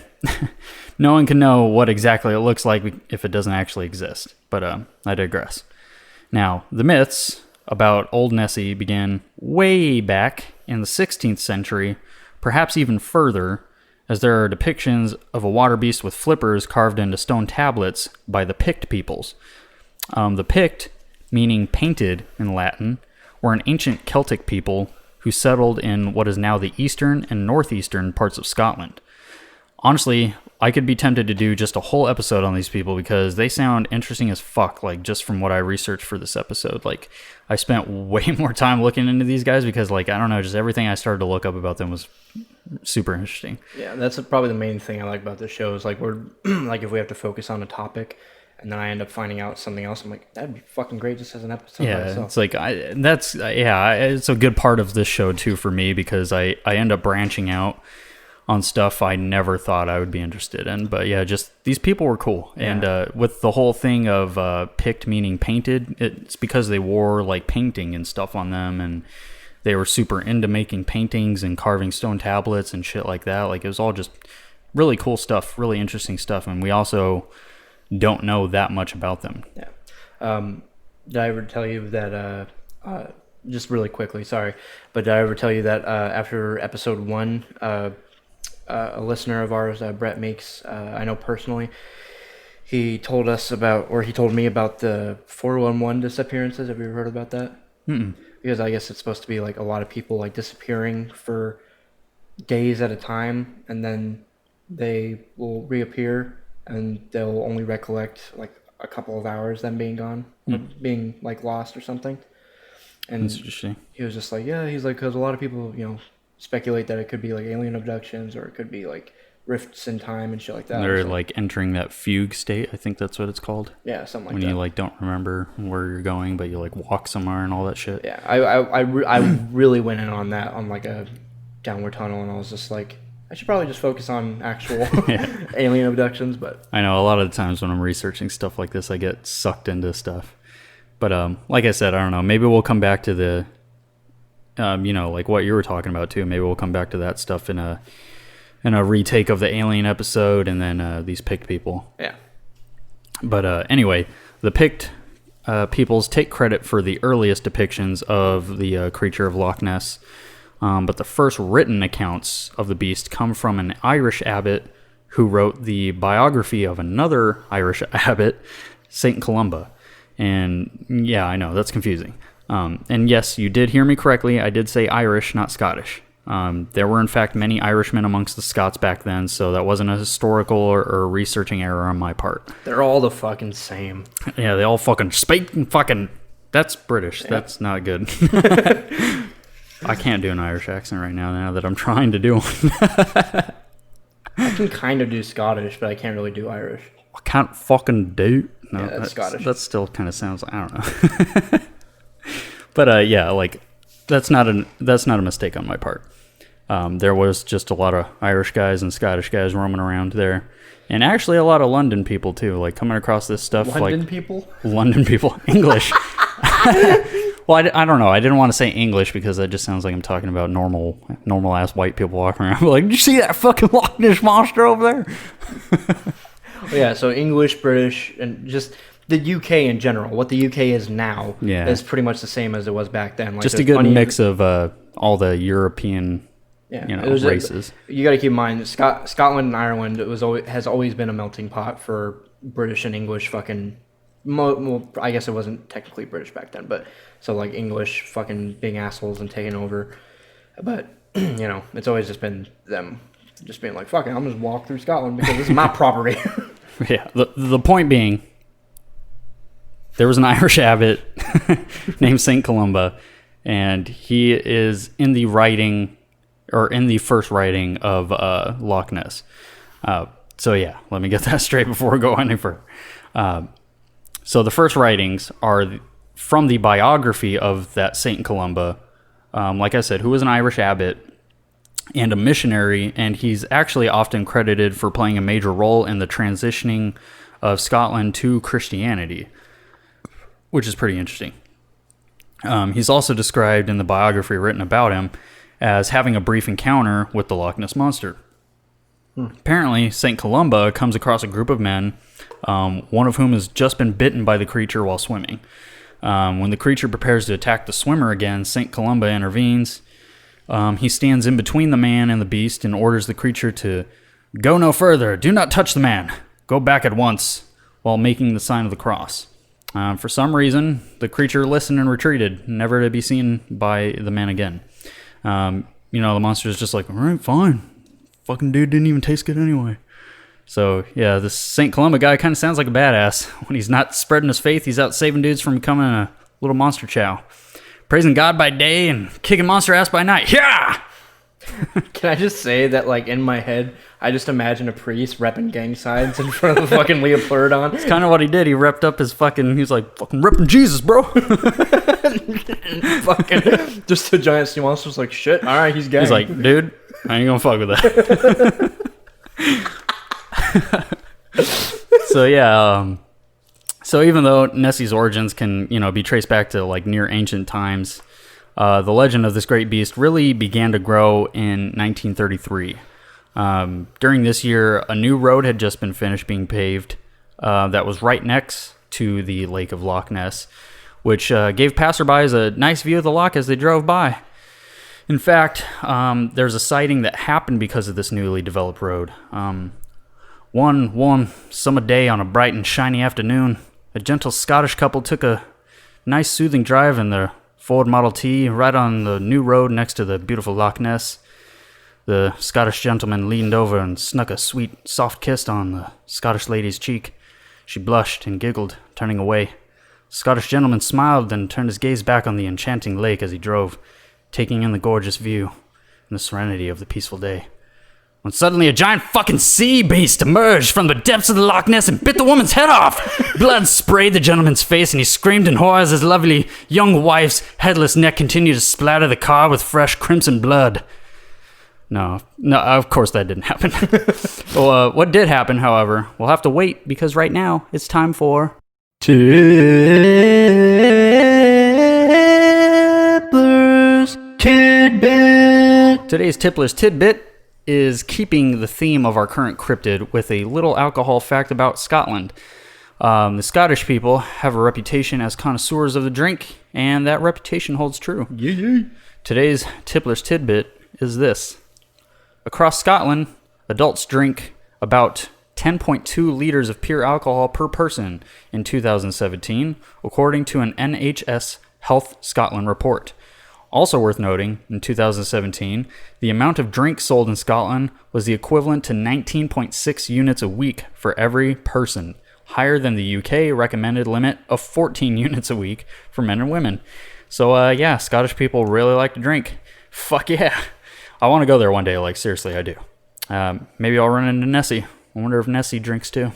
No one can know what exactly it looks like if it doesn't actually exist, but I digress. Now, the myths about Old Nessie began way back in the 16th century, perhaps even further, as there are depictions of a water beast with flippers carved into stone tablets by the Pict peoples. The Pict, meaning painted in Latin, were an ancient Celtic people who settled in what is now the eastern and northeastern parts of Scotland. Honestly, I could be tempted to do just a whole episode on these people because they sound interesting as fuck, like, just from what I researched for this episode. Like, I spent way more time looking into these guys because, like, I don't know, just everything I started to look up about them was super interesting. Yeah, that's probably the main thing I like about this show is, like, we're, like, if we have to focus on a topic and then I end up finding out something else, I'm like, that'd be fucking great just as an episode. Yeah, it's like, it's a good part of this show, too, for me because I end up branching out on stuff I never thought I would be interested in. But yeah, just these people were cool. Yeah. And with the whole thing of picked meaning painted, it's because they wore like painting and stuff on them, and they were super into making paintings and carving stone tablets and shit like that. Like, it was all just really cool stuff, really interesting stuff. And we also don't know that much about them. Yeah. Did I ever tell you that, just really quickly, sorry, but did I ever tell you that after episode 1, a listener of ours, Brett Meeks, I know personally, he told me about the 411 disappearances. Have you ever heard about that? Mm-mm. Because I guess it's supposed to be like a lot of people like disappearing for days at a time, and then they will reappear and they'll only recollect like a couple of hours them being gone, being like lost or something. And that's interesting. He was just like, yeah, he's like, because a lot of people, speculate that it could be like alien abductions or it could be like rifts in time and shit like that. They're like entering that fugue state. I think that's what it's called. Yeah, something like when that. When you like don't remember where you're going, but you like walk somewhere and all that shit. Yeah, I really went in on that on like a downward tunnel, and I was just like, I should probably just focus on actual alien abductions, but... I know a lot of the times when I'm researching stuff like this, I get sucked into stuff. But like I said, I don't know. Maybe we'll come back to the, like what you were talking about too. Maybe we'll come back to that stuff in a retake of the alien episode, and then these picked people. Yeah. But anyway, the picked peoples take credit for the earliest depictions of the creature of Loch Ness. But the first written accounts of the beast come from an Irish abbot who wrote the biography of another Irish abbot, Saint Columba. And yeah, I know, that's confusing. And yes, you did hear me correctly. I did say Irish, not Scottish. There were, in fact, many Irishmen amongst the Scots back then, so that wasn't a historical or researching error on my part. They're all the fucking same. Yeah, they all fucking speak and fucking... That's British. Yeah. That's not good. I can't do an Irish accent right now that I'm trying to do one. I can kind of do Scottish, but I can't really do Irish. I can't fucking do... No, yeah, that's Scottish. That still kind of sounds... I don't know. But yeah, like, that's not a mistake on my part. There was just a lot of Irish guys and Scottish guys roaming around there. And actually a lot of London people, too. Like, coming across this stuff... London people? London people. English. Well, I don't know. I didn't want to say English because that just sounds like I'm talking about normal-ass white people walking around. Like, did you see that fucking Loch Ness monster over there? Yeah, so English, British, and just the UK in general. What the UK is now is pretty much the same as it was back then. Like, just a good mix of all the European races. You got to keep in mind that Scotland and Ireland has always been a melting pot for British and English fucking... Well, I guess it wasn't technically British back then, but so like English fucking being assholes and taking over. But, it's always just been them just being like, fuck it, I'm just walk through Scotland because this is my property. Yeah, the point being, there was an Irish abbot named Saint Columba, and he is in the first writing of Loch Ness. So yeah, let me get that straight before we go any further. So the first writings are from the biography of that Saint Columba, like I said, who was an Irish abbot and a missionary, and he's actually often credited for playing a major role in the transitioning of Scotland to Christianity, which is pretty interesting. He's also described in the biography written about him as having a brief encounter with the Loch Ness monster. Apparently, St. Columba comes across a group of men, one of whom has just been bitten by the creature while swimming. When the creature prepares to attack the swimmer again, St. Columba intervenes. He stands in between the man and the beast and orders the creature to go no further, do not touch the man, go back at once, while making the sign of the cross. For some reason, the creature listened and retreated, never to be seen by the man again. The monster is just like, all right, fine. Fucking dude didn't even taste good anyway. So, yeah, this St. Columba guy kind of sounds like a badass. When he's not spreading his faith, he's out saving dudes from becoming a little monster chow. Praising God by day and kicking monster ass by night. Yeah! Can I just say that, like, in my head, I just imagine a priest repping gang signs in front of the fucking Leopardon. That's kind of what he did. He repped up his fucking... He was like, fucking repping Jesus, bro. Fucking... Just a giant sea monster was like, shit, all right, he's gang. He's like, dude, I ain't gonna fuck with that. So, yeah, so even though Nessie's origins can, be traced back to, like, near ancient times, the legend of this great beast really began to grow in 1933. During this year, a new road had just been finished being paved that was right next to the Lake of Loch Ness, which gave passerbys a nice view of the loch as they drove by. In fact, there's a sighting that happened because of this newly developed road. One warm summer day on a bright and shiny afternoon, a gentle Scottish couple took a nice soothing drive in their Ford Model T right on the new road next to the beautiful Loch Ness. The Scottish gentleman leaned over and snuck a sweet, soft kiss on the Scottish lady's cheek. She blushed and giggled, turning away. The Scottish gentleman smiled, then turned his gaze back on the enchanting lake as he drove, taking in the gorgeous view and the serenity of the peaceful day. When suddenly a giant fucking sea beast emerged from the depths of the Loch Ness and bit the woman's head off. Blood sprayed the gentleman's face and he screamed in horror as his lovely young wife's headless neck continued to splatter the car with fresh crimson blood. No, of course that didn't happen. Well, what did happen, however, we'll have to wait because right now it's time for Tipplers Tidbit. Today's Tipplers Tidbit is keeping the theme of our current cryptid with a little alcohol fact about Scotland. The Scottish people have a reputation as connoisseurs of the drink, and that reputation holds true. Today's Tipplers Tidbit is this. Across Scotland, adults drink about 10.2 liters of pure alcohol per person in 2017, according to an NHS Health Scotland report. Also worth noting, in 2017, the amount of drink sold in Scotland was the equivalent to 19.6 units a week for every person, higher than the UK recommended limit of 14 units a week for men and women. So, yeah, Scottish people really like to drink. Fuck yeah. I want to go there one day, like, seriously, I do. Maybe I'll run into Nessie. I wonder if Nessie drinks too.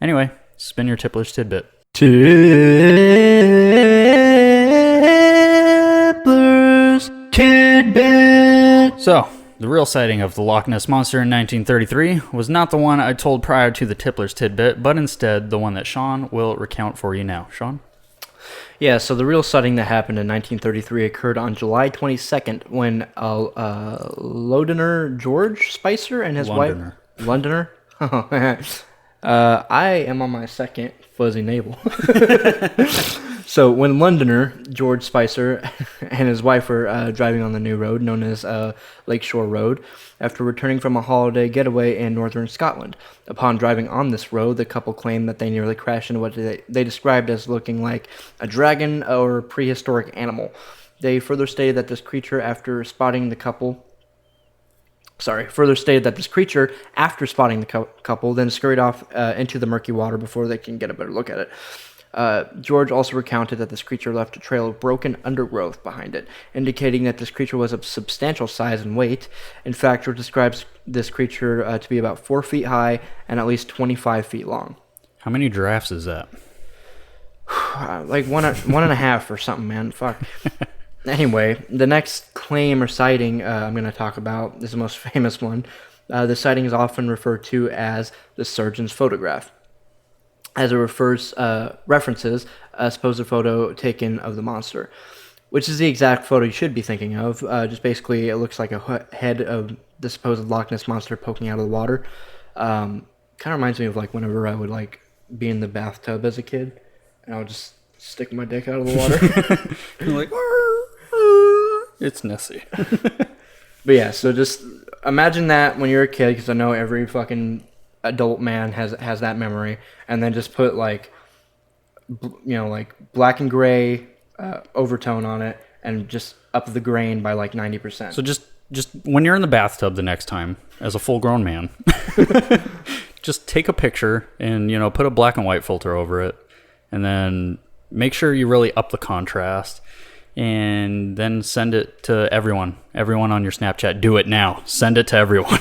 Anyway, spin your Tipplers Tidbit. Tipplers Tidbit. So, the real sighting of the Loch Ness Monster in 1933 was not the one I told prior to the Tipplers Tidbit, but instead the one that Sean will recount for you now. Sean? Yeah, so the real sighting that happened in 1933 occurred on July 22nd when Londoner George Spicer and his wife... Londoner? I am on my second fuzzy navel. So when Londoner George Spicer and his wife were driving on the new road known as Lakeshore Road after returning from a holiday getaway in northern Scotland. Upon driving on this road, the couple claimed that they nearly crashed into what they described as looking like a dragon or prehistoric animal. They further stated that this creature, after spotting the couple, then scurried off into the murky water before they can get a better look at it. George also recounted that this creature left a trail of broken undergrowth behind it, indicating that this creature was of substantial size and weight. In fact, George describes this creature to be about 4 feet high and at least 25 feet long. How many giraffes is that? Like one and a half or something, man. Fuck. Anyway, the next claim or sighting I'm going to talk about is the most famous one. The sighting is often referred to as the surgeon's photograph, as it references a supposed photo taken of the monster, which is the exact photo you should be thinking of. Just basically, it looks like a head of the supposed Loch Ness monster poking out of the water. Kind of reminds me of like whenever I would like be in the bathtub as a kid, and I would just stick my dick out of the water. You're like, it's Nessie. But yeah, so just imagine that when you're a kid, because I know every fucking adult man has that memory, and then just put like like black and gray overtone on it and just up the grain by like 90%. So just when you're in the bathtub the next time as a full grown man, just take a picture and put a black and white filter over it, and then make sure you really up the contrast, and then send it to everyone on your Snapchat. Do it now. Send it to everyone.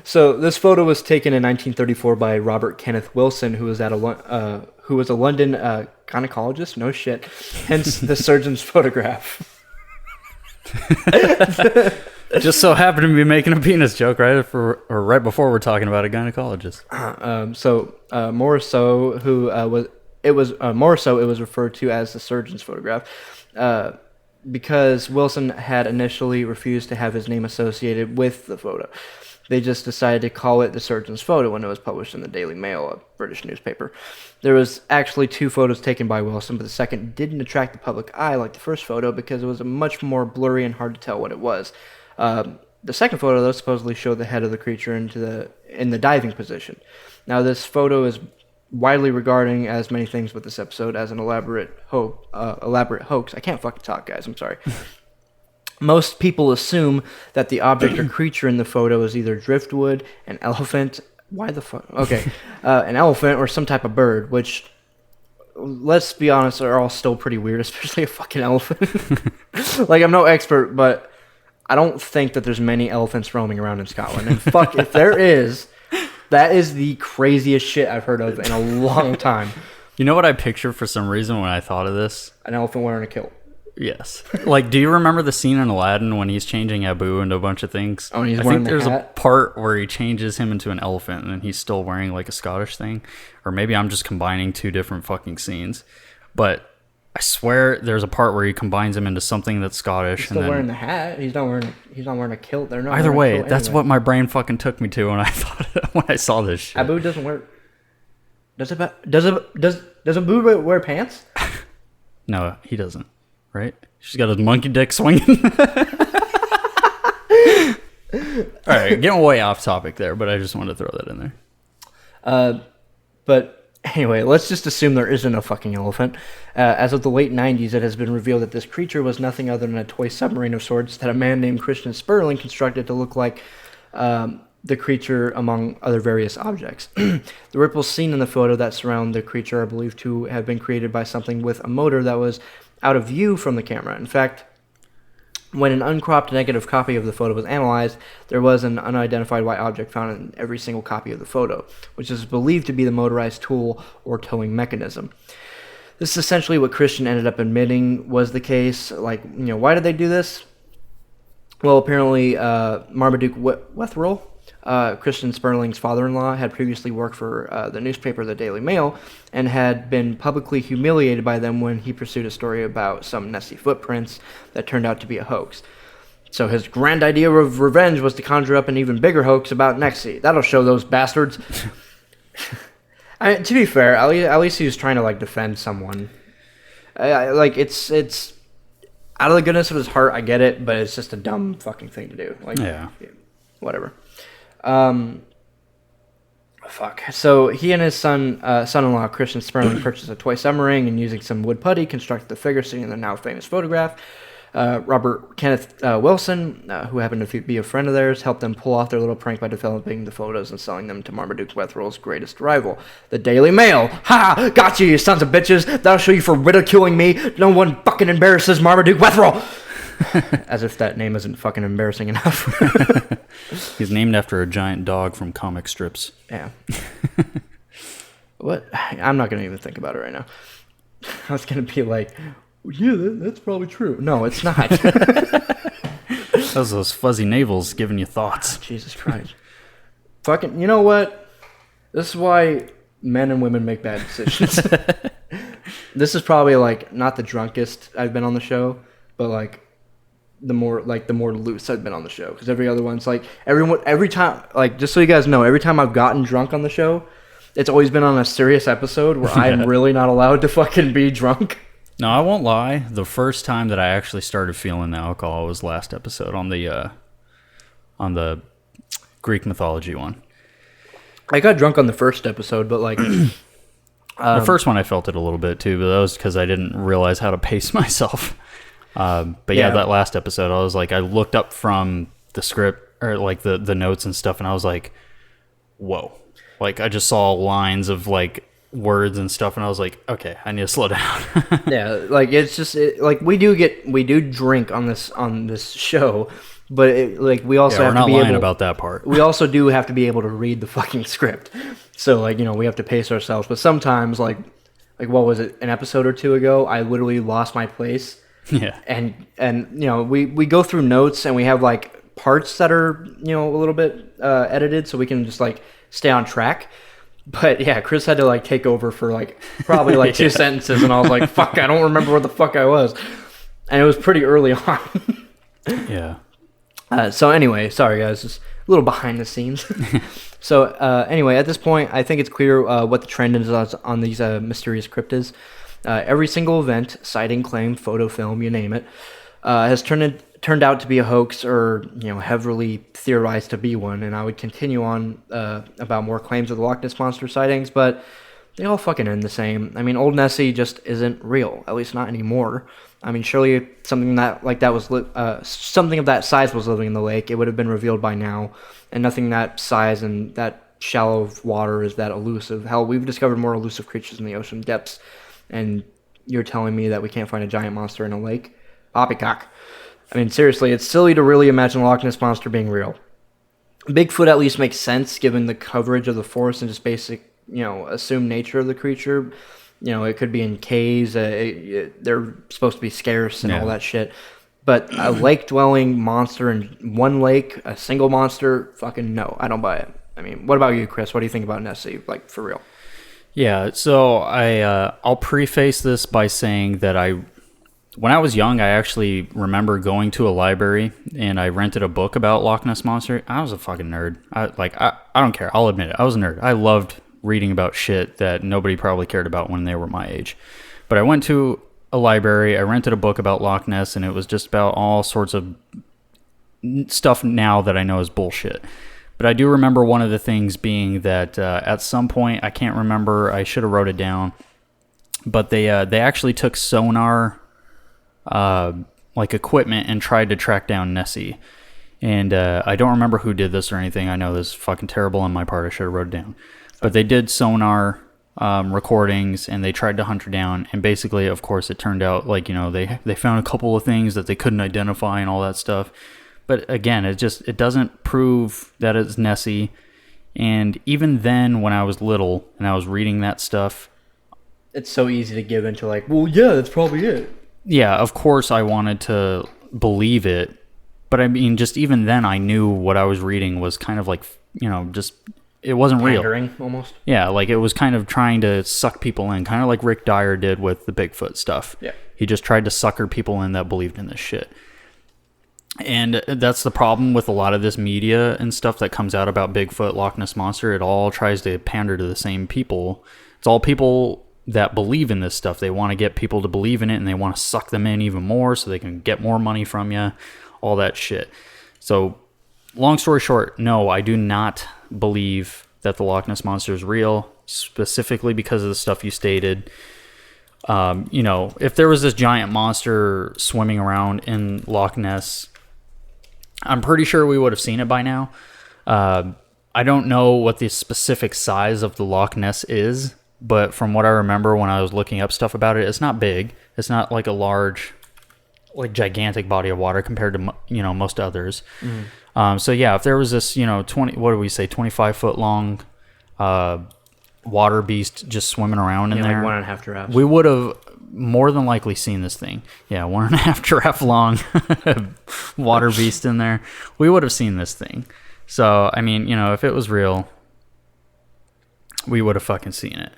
So this photo was taken in 1934 by Robert Kenneth Wilson, who was a London gynecologist. No shit. Hence the surgeon's photograph. Just so happened to be making a penis joke right before we're talking about a gynecologist. Morisot, it was referred to as the surgeon's photograph, because Wilson had initially refused to have his name associated with the photo. They just decided to call it the surgeon's photo when it was published in the Daily Mail, a British newspaper. There was actually 2 photos taken by Wilson, but the second didn't attract the public eye like the first photo because it was much more blurry and hard to tell what it was. The second photo, though, supposedly showed the head of the creature in the diving position. Now, this photo is widely regarding as many things with this episode as an elaborate hoax. I can't fucking talk, guys. I'm sorry. Most people assume that the object or creature in the photo is either driftwood, an elephant. Why the fuck? Okay, an elephant or some type of bird, which, let's be honest, are all still pretty weird, especially a fucking elephant. Like, I'm no expert, but I don't think that there's many elephants roaming around in Scotland. And fuck, if there is, that is the craziest shit I've heard of in a long time. You know what I pictured for some reason when I thought of this? An elephant wearing a kilt. Yes. Like, do you remember the scene in Aladdin when he's changing Abu into a bunch of things? Oh, and he's I wearing think the there's hat? a part where he changes him into an elephant and he's still wearing like a Scottish thing. Or maybe I'm just combining two different fucking scenes. But I swear there's a part where he combines him into something that's Scottish. He's still wearing the hat. He's not wearing a kilt. They're not either wearing a way, kilt that's anyway. what my brain fucking took me to when I saw this shit. Abu doesn't wear. Does Abu wear pants? No, he doesn't. Right? She's got his monkey dick swinging. All right, getting way off topic there, but I just wanted to throw that in there. But anyway, let's just assume there isn't a fucking elephant. As of the late 90s, it has been revealed that this creature was nothing other than a toy submarine of sorts that a man named Christian Sperling constructed to look like the creature among other various objects. The ripples seen in the photo that surround the creature are believed to have been created by something with a motor that was out of view from the camera. In fact, when an uncropped negative copy of the photo was analyzed, there was an unidentified white object found in every single copy of the photo, which is believed to be the motorized tool or towing mechanism. This is essentially what Christian ended up admitting was the case. Like, why did they do this? Well, apparently, Marmaduke Wetherill, Christian Sperling's father-in-law, had previously worked for the newspaper The Daily Mail and had been publicly humiliated by them when he pursued a story about some Nessie footprints that turned out to be a hoax. So his grand idea of revenge was to conjure up an even bigger hoax about Nessie. That'll show those bastards. To be fair, at least he was trying to like defend someone. It's out of the goodness of his heart. I get it, but it's just a dumb fucking thing to do. Like, Yeah. Whatever. Fuck. So he and his son-in-law Christian Sperling purchased a toy submarine and using some wood putty constructed the figure seen in the now famous photograph. Robert Kenneth Wilson, who happened to be a friend of theirs, helped them pull off their little prank by developing the photos and selling them to Marmaduke Wetherill's greatest rival, the Daily Mail. Ha! Got you sons of bitches! That'll show you for ridiculing me. No one fucking embarrasses Marmaduke Wetherill. As if that name isn't fucking embarrassing enough. He's named after a giant dog from comic strips. Yeah. What? I'm not going to even think about it right now. I was going to be like, yeah, that's probably true. No, it's not. Those fuzzy navels giving you thoughts. Jesus Christ. Fucking, you know what? This is why men and women make bad decisions. This is probably like not the drunkest I've been on the show, but like the more loose I've been on the show, because every other one's like every time, like, just so you guys know, every time I've gotten drunk on the show, it's always been on a serious episode where I'm really not allowed to fucking be drunk. No, I won't lie. The first time that I actually started feeling the alcohol was last episode on the Greek mythology one. I got drunk on the first episode, but like the first one I felt it a little bit too, but that was because I didn't realize how to pace myself. But yeah, that last episode, I was like, I looked up from the script or like the notes and stuff, and I was like, whoa. Like, I just saw lines of like words and stuff, and I was like, okay, I need to slow down. Yeah, like it's just like we do drink on this show, but we also have to be lying about that part. We also do have to be able to read the fucking script. So like, we have to pace ourselves. But sometimes like what was it, an episode or two ago, I literally lost my place. Yeah. And we go through notes and we have like parts that are, a little bit edited so we can just like stay on track. But yeah, Chris had to like take over for like probably like two sentences, and I was like, fuck, I don't remember where the fuck I was. And it was pretty early on. Yeah. So anyway, sorry guys, just a little behind the scenes. So anyway, at this point, I think it's clear what the trend is on these mysterious cryptids. Every single event, sighting, claim, photo, film, you name it, has turned out to be a hoax or, heavily theorized to be one. And I would continue on about more claims of the Loch Ness Monster sightings, but they all fucking end the same. I mean, old Nessie just isn't real, at least not anymore. I mean, surely something something of that size was living in the lake. It would have been revealed by now, and nothing that size and that shallow of water is that elusive. Hell, we've discovered more elusive creatures in the ocean depths, and you're telling me that we can't find a giant monster in a lake? Poppycock. I mean, seriously, it's silly to really imagine the Loch Ness Monster being real. Bigfoot at least makes sense given the coverage of the forest and just basic, assumed nature of the creature. it could be in caves. They're supposed to be scarce and all that shit. But a lake-dwelling monster in one lake, a single monster, fucking no, I don't buy it. I mean, what about you, Chris? What do you think about Nessie? Like, for real? Yeah, so I'll preface this by saying that when I was young, I actually remember going to a library and I rented a book about Loch Ness Monster. I was a fucking nerd. I don't care. I'll admit it. I was a nerd. I loved reading about shit that nobody probably cared about when they were my age. But I went to a library, I rented a book about Loch Ness, and it was just about all sorts of stuff now that I know is bullshit. But I do remember one of the things being that at some point, I can't remember, I should have wrote it down, but they actually took sonar equipment and tried to track down Nessie. And I don't remember who did this or anything. I know this is fucking terrible on my part. I should have wrote it down. But they did sonar recordings and they tried to hunt her down, and basically, of course, it turned out they found a couple of things that they couldn't identify and all that stuff. But again, it doesn't prove that it's Nessie. And even then, when I was little and I was reading that stuff, it's so easy to give into well, yeah, that's probably it. Yeah, of course I wanted to believe it, but I mean, just even then, I knew what I was reading was kind of just. It wasn't pandering, real. Almost. Yeah, it was kind of trying to suck people in, kind of like Rick Dyer did with the Bigfoot stuff. Yeah. He just tried to sucker people in that believed in this shit. And that's the problem with a lot of this media and stuff that comes out about Bigfoot, Loch Ness Monster. It all tries to pander to the same people. It's all people that believe in this stuff. They want to get people to believe in it, and they want to suck them in even more so they can get more money from you, all that shit. So, long story short, no, I do not believe that the Loch Ness Monster is real, specifically because of the stuff you stated. If there was this giant monster swimming around in Loch Ness, I'm pretty sure we would have seen it by now. I don't know what the specific size of the Loch Ness is, but from what I remember when I was looking up stuff about it, it's not big. It's not like a large, gigantic body of water compared to, most others. Mm. So yeah, if there was this, 25 foot long, water beast just swimming around in there, 1.5 giraffes, we would have more than likely seen this thing. Yeah, 1.5 giraffe long water beast in there. We would have seen this thing. So, I mean, if it was real, we would have fucking seen it.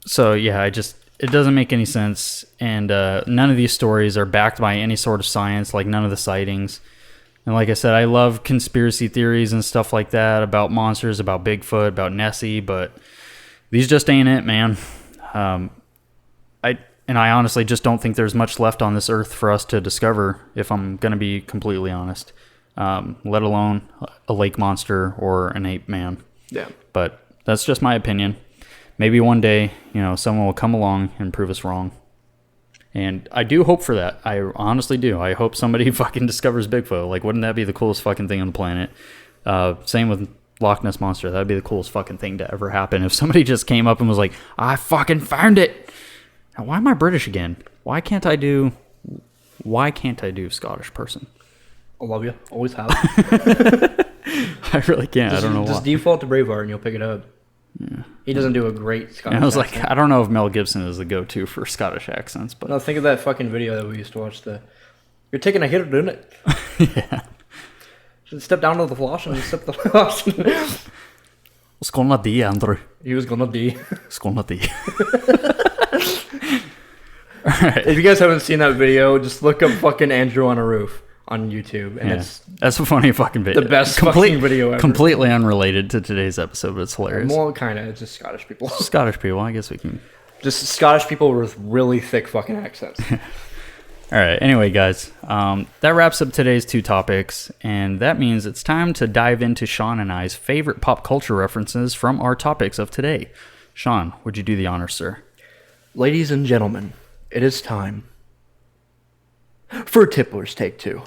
So yeah, it doesn't make any sense, and none of these stories are backed by any sort of science, none of the sightings. And like I said, I love conspiracy theories and stuff like that about monsters, about Bigfoot, about Nessie, but these just ain't it, man. I honestly just don't think there's much left on this earth for us to discover, if I'm going to be completely honest, let alone a lake monster or an ape man. Yeah. But that's just my opinion. Maybe one day, someone will come along and prove us wrong. And I do hope for that. I honestly do. I hope somebody fucking discovers Bigfoot. Wouldn't that be the coolest fucking thing on the planet? Same with Loch Ness Monster. That'd be the coolest fucking thing to ever happen. If somebody just came up and was like, I fucking found it. Now, why am I British again? Why can't I do Scottish person? I love you. Always have. I really can't. I don't know why. Just default to Braveheart and you'll pick it up. Yeah. He doesn't do a great Scottish and I was accent. I don't know if Mel Gibson is the go-to for Scottish accents, but no, think of that fucking video that we used to watch. You're taking a hit, doing it. Yeah. Should step down to the floss and step the floss. What's going on, Andrew? He was gonna D. What's going on, Alright. If you guys haven't seen that video, just look up fucking Andrew on a roof on YouTube, and that's a funny fucking video. The best fucking video ever. Completely unrelated to today's episode, but it's hilarious. Well, kind of. It's just Scottish people. Scottish people. I guess we can. Just Scottish people with really thick fucking accents. All right. Anyway, guys, that wraps up today's 2 topics, and that means it's time to dive into Sean and I's favorite pop culture references from our topics of today. Sean, would you do the honors, sir? Ladies and gentlemen, it is time for Tipplers Take 2.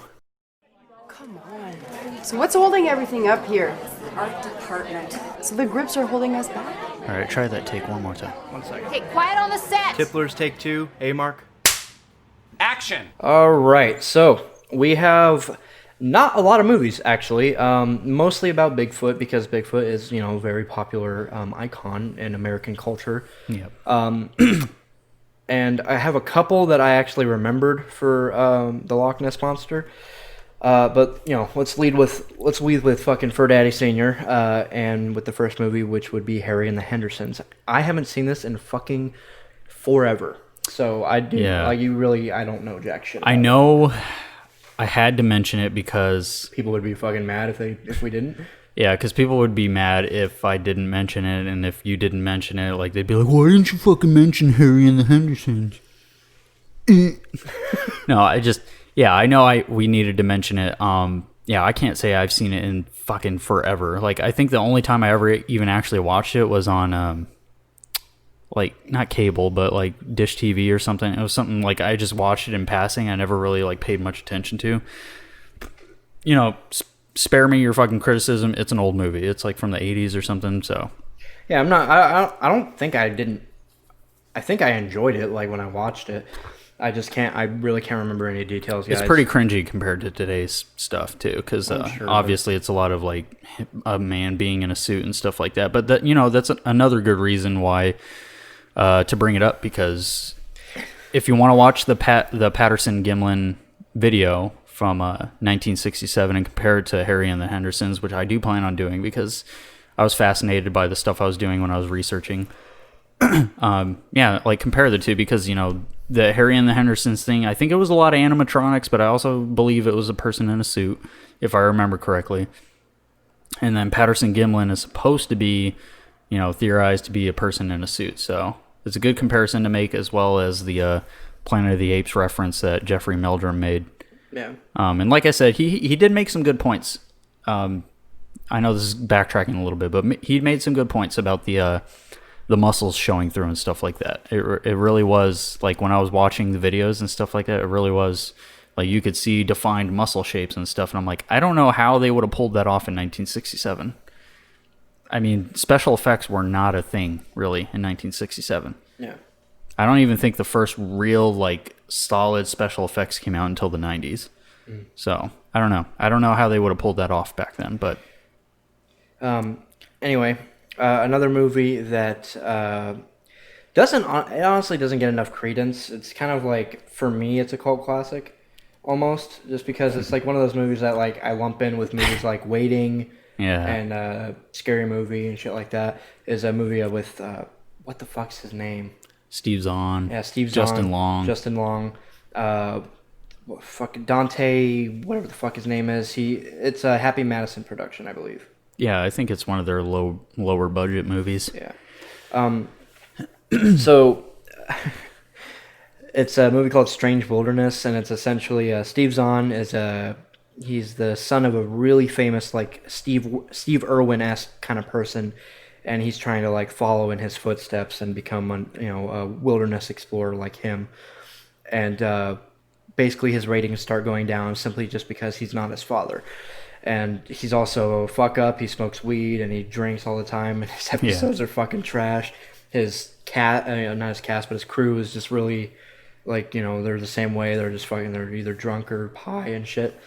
So what's holding everything up here? Art department. So the grips are holding us back? All right, try that take one more time. 1 second. Hey, quiet on the set! Tipplers Take 2, Mark. Action! All right, so we have Not a lot of movies, actually. Mostly about Bigfoot, because Bigfoot is, a very popular icon in American culture. Yep. And I have a couple that I actually remembered for the Loch Ness monster. But let's lead with fucking Fur Daddy Senior, and with the first movie, which would be Harry and the Hendersons. I haven't seen this in fucking forever, so I do. Yeah. I don't know jack shit. I know. I had to mention it because People would be fucking mad if we didn't. yeah, because people would be mad if I didn't mention it, and if you didn't mention it, like they'd be like, "Why didn't you fucking mention Harry and the Hendersons?" No, I know we needed to mention it. Yeah, I can't say I've seen it in fucking forever. Like, I think the only time I ever even actually watched it was on, like, not cable, but like Dish TV or something. It was something like I just watched it in passing. I never really like paid much attention to. Spare me your fucking criticism. It's an old movie. It's like from the 80s or something. So Yeah, I don't think I didn't. I think I enjoyed it, like, when I watched it. I really can't remember any details. it's pretty cringy compared to today's stuff too, because sure. obviously it's a lot of like a man being in a suit and stuff like that. But that's another good reason why to bring it up, because if you want to watch the Patterson Gimlin video from 1967 and compare it to Harry and the Hendersons, which I do plan on doing because I was fascinated by the stuff I was doing when I was researching. Yeah, like compare the two, because the Harry and the Hendersons thing, I think it was a lot of animatronics, but I also believe it was a person in a suit, if I remember correctly. And then Patterson Gimlin is supposed to be, theorized to be a person in a suit. So it's a good comparison to make, as well as the Planet of the Apes reference that Jeffrey Meldrum made. Yeah. And like I said, he did make some good points. I know this is backtracking a little bit, but he made some good points about the muscles showing through and stuff like that. It really was, like, when I was watching the videos and stuff like that, it really was like you could see defined muscle shapes and stuff. And I'm like, I don't know how they would have pulled that off in 1967. I mean, special effects were not a thing really in 1967. Yeah. I don't even think the first real, like, solid special effects came out until the 90s. So I don't know. I don't know how they would have pulled that off back then, but Anyway, another movie that honestly doesn't get enough credence. It's kind of like, for me, it's a cult classic, almost, just because it's like one of those movies that, like, I lump in with movies like Waiting, yeah, and Scary Movie and shit like that. Is a movie with what the fuck's his name? Steve Zahn. Yeah, Steve Zahn. Justin Long. Fucking Dante, whatever the fuck his name is. It's a Happy Madison production, I believe. Yeah, I think it's one of their lower budget movies. Yeah. So it's a movie called Strange Wilderness, and it's essentially Steve Zahn he's the son of a really famous, like, Steve Irwin-esque kind of person, and he's trying to, like, follow in his footsteps and become a wilderness explorer like him. And basically his ratings start going down simply just because he's not his father. And he's also a fuck up. He smokes weed and he drinks all the time. And his episodes are fucking trash. His not his cast, but his crew is just really, like, they're the same way. They're just fucking, they're either drunk or high and shit.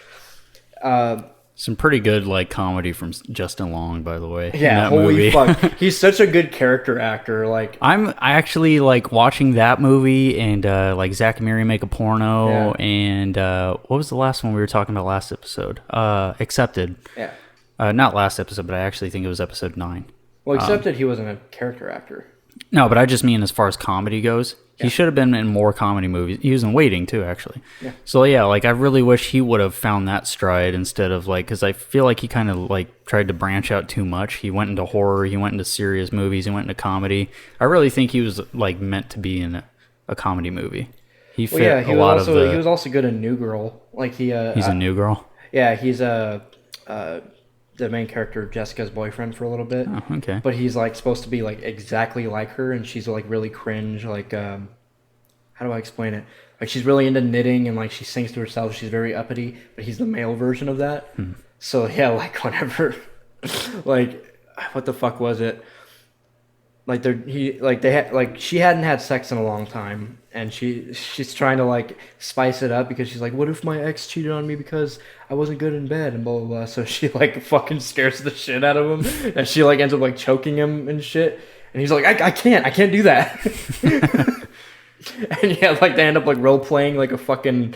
Some pretty good, like, comedy from Justin Long, by the way. Yeah, holy fuck. He's such a good character actor. Like, I actually like watching that movie and like Zack and Miri Make a Porno, and what was the last one we were talking about last episode? Accepted. Yeah. Not last episode, but I actually think it was episode 9. Well, Accepted, he wasn't a character actor. No, but I just mean as far as comedy goes. Yeah. He should have been in more comedy movies. He was in Waiting too, actually. Yeah. So yeah, like, I really wish he would have found that stride instead of, like, because I feel like he kind of, like, tried to branch out too much. He went into horror, he went into serious movies, he went into comedy. I really think he was, like, meant to be in a comedy movie. He fit he was also good in New Girl. Like, he's a New Girl. Yeah, he's the main character, Jessica's boyfriend, for a little bit. Oh, okay. But he's, like, supposed to be, like, exactly like her, and she's, like, really cringe. Like, how do I explain it? Like, she's really into knitting, and, like, she sings to herself. She's very uppity, but he's the male version of that. So yeah, like, whenever, like, what the fuck was it? she hadn't had sex in a long time, and she's trying to like spice it up because she's like, what if my ex cheated on me because I wasn't good in bed and blah blah blah. So she like fucking scares the shit out of him, and she like ends up like choking him and shit. And he's like, I can't do that. And yeah, like they end up like role playing like a fucking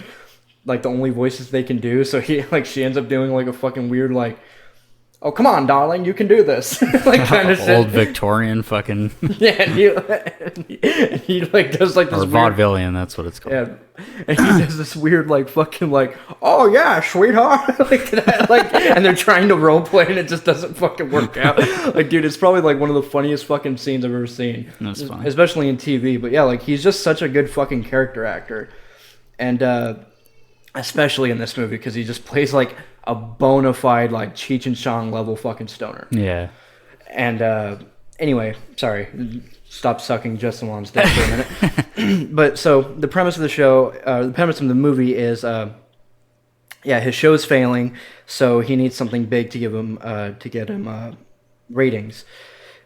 like the only voices they can do. So she ends up doing like a fucking weird like, oh, come on, darling, you can do this. Like kind of shit. Old Victorian fucking... Yeah, and he like does like this or weird... vaudevillian, that's what it's called. Yeah, and he does this weird like fucking like, oh yeah, sweetheart. And they're trying to role play and it just doesn't fucking work out. Like, dude, it's probably like one of the funniest fucking scenes I've ever seen. That's funny. Especially in TV. But yeah, like he's just such a good fucking character actor. And especially in this movie because he just plays like a bona fide like Cheech and Chong level fucking stoner. Yeah. And anyway, sorry, stop sucking Justin Long's dick for a minute. But so the premise of the show, the premise of the movie is, his show's failing, so he needs something big to give him to get him ratings.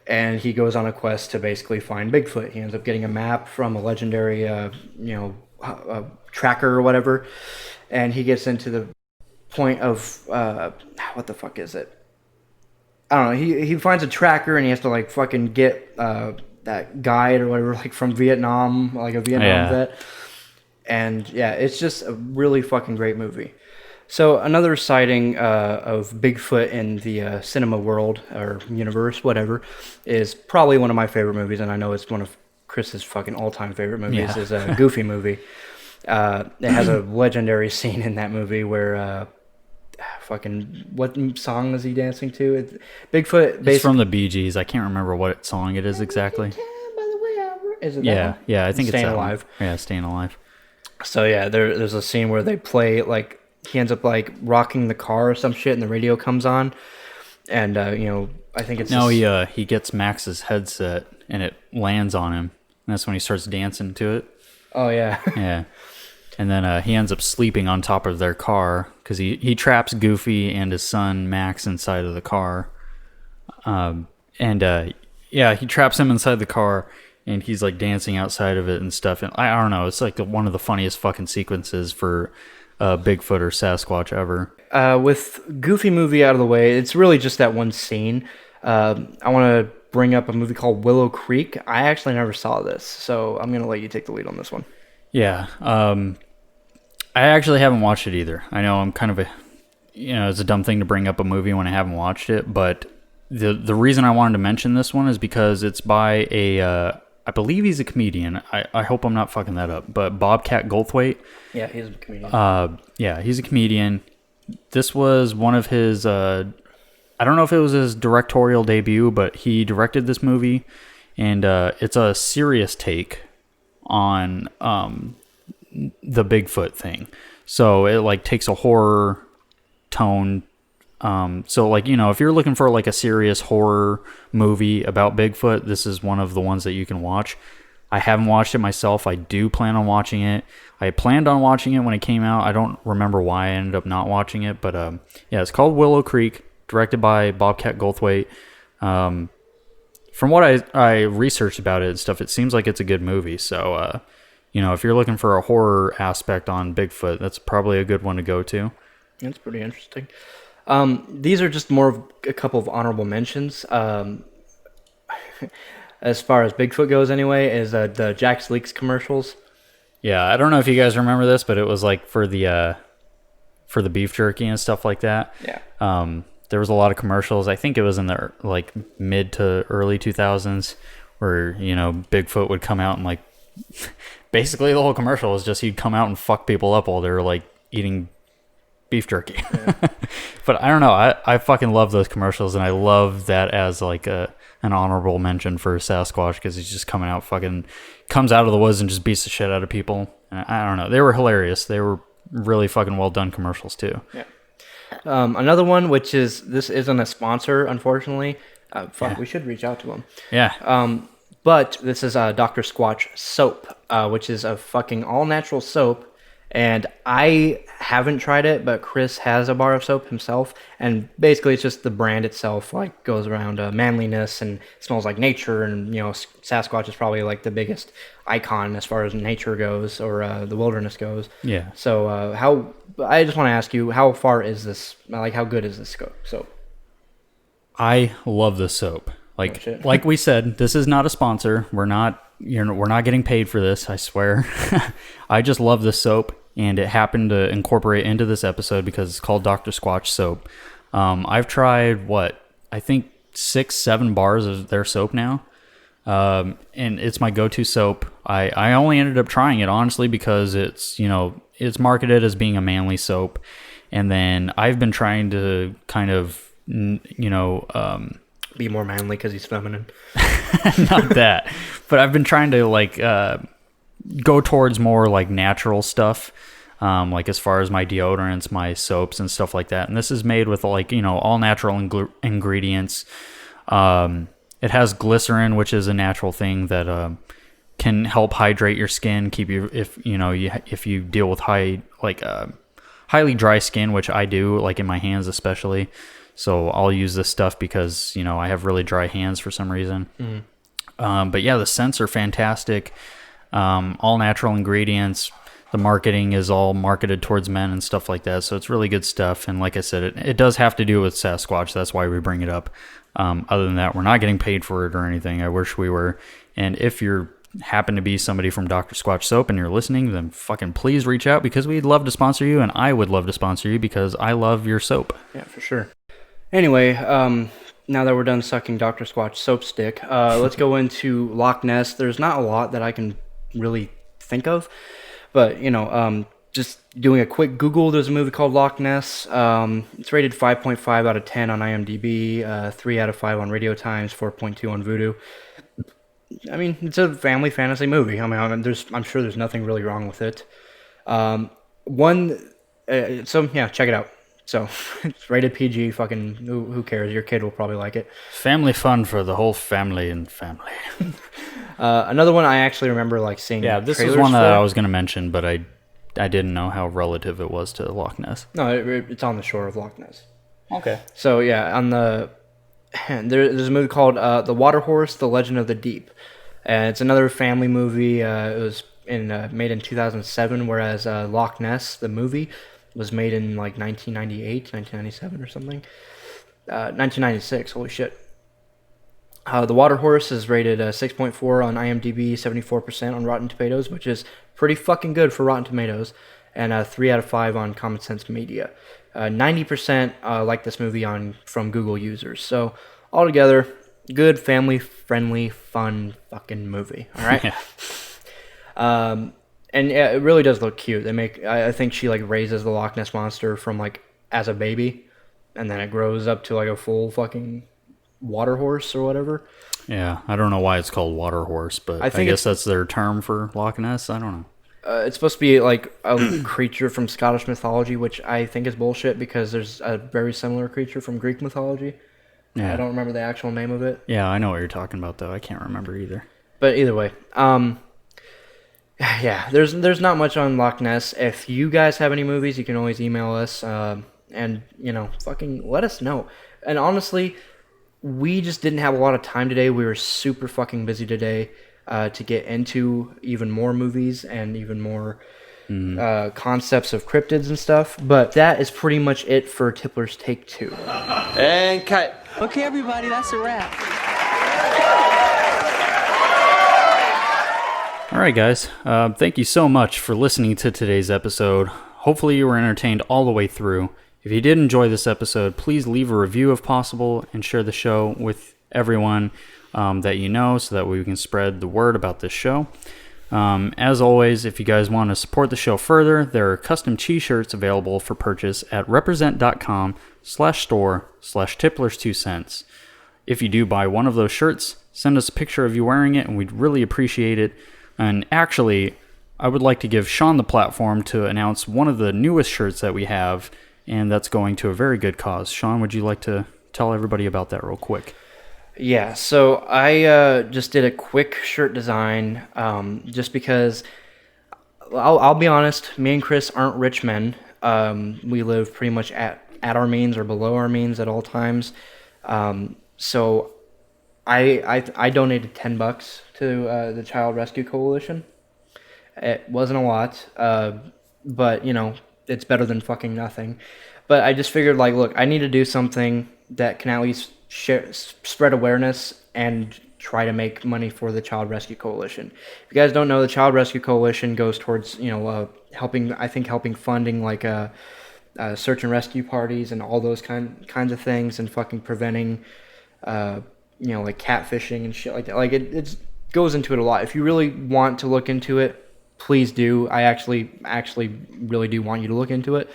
And he goes on a quest to basically find Bigfoot. He ends up getting a map from a legendary, tracker or whatever, and he gets into the point of what the fuck is it? I don't know. He finds a tracker and he has to like fucking get that guide or whatever, like from Vietnam, like a Vietnam vet. And yeah, it's just a really fucking great movie. So another sighting of Bigfoot in the cinema world or universe, whatever, is probably one of my favorite movies, and I know it's one of Chris's fucking all-time favorite movies. Is a Goofy movie. It has a legendary scene in that movie where fucking what song is he dancing to? Bigfoot. It's from the Bee Gees. I can't remember what song it is exactly. Is it that one? Yeah, I think Staying it's Alive. One. Yeah, Staying Alive. So yeah, there's a scene where they play like he ends up like rocking the car or some shit, and the radio comes on, and I think it's he gets Max's headset and it lands on him, and that's when he starts dancing to it. Oh yeah. Yeah. And then he ends up sleeping on top of their car because he traps Goofy and his son Max inside of the car. He traps him inside the car and he's like dancing outside of it and stuff. And I don't know, it's like one of the funniest fucking sequences for Bigfoot or Sasquatch ever. With Goofy movie out of the way, it's really just that one scene. I want to bring up a movie called Willow Creek. I actually never saw this, so I'm going to let you take the lead on this one. Yeah, I actually haven't watched it either. I know I'm kind of it's a dumb thing to bring up a movie when I haven't watched it, but the reason I wanted to mention this one is because it's by I believe he's a comedian. I hope I'm not fucking that up, but Bobcat Goldthwait. Yeah, he's a comedian. He's a comedian. This was one of his, I don't know if it was his directorial debut, but he directed this movie, and it's a serious take on the Bigfoot thing. So it like takes a horror tone. So like, if you're looking for like a serious horror movie about Bigfoot, this is one of the ones that you can watch. I haven't watched it myself. I do plan on watching it. I planned on watching it when it came out. I don't remember why I ended up not watching it, but it's called Willow Creek, directed by Bobcat Goldthwait. From what I researched about it and stuff, it seems like it's a good movie. So, if you're looking for a horror aspect on Bigfoot, that's probably a good one to go to. That's pretty interesting. These are just more of a couple of honorable mentions. As far as Bigfoot goes anyway, is the Jack's Leaks commercials. Yeah, I don't know if you guys remember this, but it was like for the beef jerky and stuff like that. Yeah. There was a lot of commercials. I think it was in the like mid to early 2000s where, Bigfoot would come out and like basically the whole commercial was just he'd come out and fuck people up while they were like eating beef jerky. Yeah. But I don't know. I fucking love those commercials, and I love that as like an honorable mention for Sasquatch because he's just coming out comes out of the woods and just beats the shit out of people. And I don't know. They were hilarious. They were really fucking well done commercials too. Yeah. Another one, this isn't a sponsor, unfortunately. We should reach out to them. Yeah. But this is Dr. Squatch soap, which is a fucking all-natural soap. And I haven't tried it, but Chris has a bar of soap himself, and basically it's just the brand itself, like goes around manliness and smells like nature, and Sasquatch is probably like the biggest icon as far as nature goes, or the wilderness goes. Yeah. So I just want to ask you, how far is this? Like, how good is this soap? I love the soap. Like we said, this is not a sponsor. We're not getting paid for this, I swear. I just love the soap, and it happened to incorporate into this episode because it's called Dr. Squatch soap. I've tried I think 6-7 bars of their soap now. And it's my go-to soap. I only ended up trying it honestly because it's marketed as being a manly soap. And then I've been trying to kind of, Be more manly because he's feminine. not that, but I've been trying to go towards more like natural stuff. Like as far as my deodorants, my soaps and stuff like that. And this is made with all natural ingredients. It has glycerin, which is a natural thing that can help hydrate your skin, keep you if you deal with highly dry skin, which I do, like in my hands especially. So I'll use this stuff because I have really dry hands for some reason. But yeah, the scents are fantastic. All natural ingredients. The marketing is all marketed towards men and stuff like that. So it's really good stuff. And like I said, it does have to do with Sasquatch. That's why we bring it up. Other than that, we're not getting paid for it or anything. I wish we were. And if you happen to be somebody from Dr. Squatch Soap and you're listening, then fucking please reach out because we'd love to sponsor you. And I would love to sponsor you because I love your soap. Yeah, for sure. Anyway, now that we're done sucking Dr. Squatch soap stick, let's go into Loch Ness. There's not a lot that I can really think of. But, just doing a quick Google, there's a movie called Loch Ness. It's rated 5.5 out of 10 on IMDb, 3 out of 5 on Radio Times, 4.2 on Vudu. I mean, it's a family fantasy movie. I'm sure there's nothing really wrong with it. So yeah, check it out. So, it's rated PG, fucking, who cares? Your kid will probably like it. Family fun for the whole family and family. Another one I actually remember seeing. Yeah, this is one that I was going to mention, but I didn't know how relative it was to Loch Ness. No, it's on the shore of Loch Ness. Okay. So yeah, there's a movie called The Water Horse: The Legend of the Deep, and it's another family movie. It was made in 2007, whereas Loch Ness, the movie, was made in 1998, 1997 or something. 1996. Holy shit. The Water Horse is rated 6.4 on IMDb, 74% on Rotten Tomatoes, which is pretty fucking good for Rotten Tomatoes, and 3 out of 5 on Common Sense Media. 90% like this movie from Google users. So altogether, good, family-friendly, fun fucking movie. All right. And yeah, it really does look cute. I think she raises the Loch Ness monster from as a baby, and then it grows up to a full fucking water horse or whatever. Yeah, I don't know why it's called water horse, but I guess that's their term for Loch Ness. I don't know. It's supposed to be a creature from Scottish mythology, which I think is bullshit because there's a very similar creature from Greek mythology. Yeah. I don't remember the actual name of it. Yeah, I know what you're talking about though. I can't remember either. But either way, yeah, there's not much on Loch Ness. If you guys have any movies, you can always email us and fucking let us know. And honestly, we just didn't have a lot of time today. We were super fucking busy today to get into even more movies and even more concepts of cryptids and stuff. But that is pretty much it for Tipplers Take 2. And cut. Okay, everybody, that's a wrap. All right, guys. Thank you so much for listening to today's episode. Hopefully you were entertained all the way through. If you did enjoy this episode, please leave a review if possible and share the show with everyone that you know so that we can spread the word about this show. As always, if you guys want to support the show further, there are custom t-shirts available for purchase at represent.com/store/Tipplers 2 Cents. If you do buy one of those shirts, send us a picture of you wearing it and we'd really appreciate it. And actually, I would like to give Sean the platform to announce one of the newest shirts that we have, and that's going to a very good cause. Sean, would you like to tell everybody about that real quick? Yeah, so I just did a quick shirt design just because, I'll be honest. Me and Chris aren't rich men. We live pretty much at our means or below our means at all times. So I donated $10 to the Child Rescue Coalition. It wasn't a lot, but it's better than fucking nothing. But I just figured, like, look, I need to do something that can at least spread awareness and try to make money for the Child Rescue Coalition. If you guys don't know, the Child Rescue Coalition goes towards helping funding like search and rescue parties and all those kinds of things, and fucking preventing like catfishing and shit like that. Like it goes into it a lot. If you really want to look into it, please do. I actually really do want you to look into it.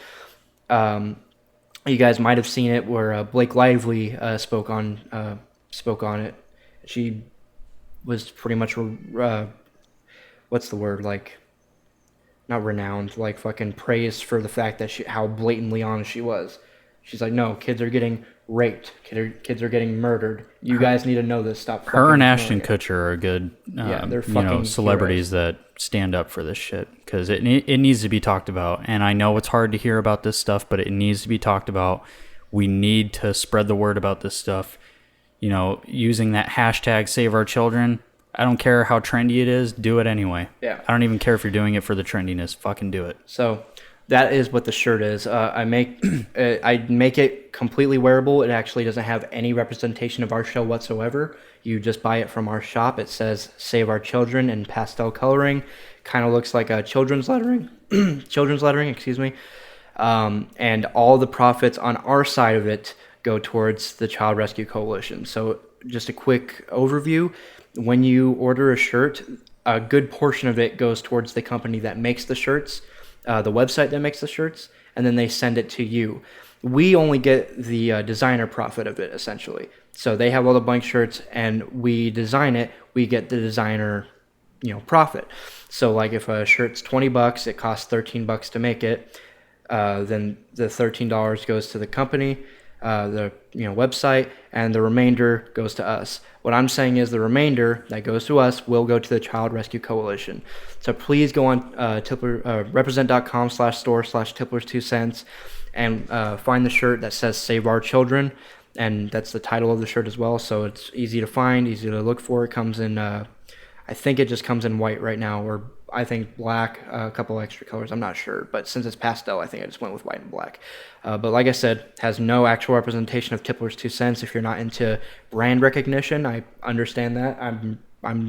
You guys might have seen it where Blake Lively spoke on it. She was pretty much what's the word, like, not renowned, like fucking praised for the fact that how blatantly honest she was. She's like, no, kids are getting raped. Kids are getting murdered. You guys need to know this. Stop. Her and Ashton Kutcher are good, they're fucking celebrities heroes that stand up for this shit, because it needs to be talked about. And I know it's hard to hear about this stuff, but it needs to be talked about. We need to spread the word about this stuff. Using that hashtag Save Our Children. I don't care how trendy it is. Do it anyway. Yeah. I don't even care if you're doing it for the trendiness. Fucking do it. So that is what the shirt is. I make it completely wearable. It actually doesn't have any representation of our show whatsoever. You just buy it from our shop. It says Save Our Children in pastel coloring. Kind of looks like a children's lettering. Excuse me. And all the profits on our side of it go towards the Child Rescue Coalition. So just a quick overview. When you order a shirt, a good portion of it goes towards the company that makes the shirts, the website that makes the shirts, and then they send it to you. We only get the designer profit of it, essentially. So they have all the blank shirts, and we design it. We get the designer, profit. So like if a shirt's $20, it costs $13 to make it. Then the $13 goes to the company, the website, and the remainder goes to us. What I'm saying is the remainder that goes to us will go to the Child Rescue Coalition. So please go on represent.com/store/Tipplers 2 cents and find the shirt that says Save Our Children, and that's the title of the shirt as well. So it's easy to find, easy to look for. It comes in, I think it just comes in white right now, or I think black, a couple extra colors. I'm not sure, but since it's pastel, I think I just went with white and black. But like I said, has no actual representation of Tipplers 2 cents. If you're not into brand recognition, I understand that. I'm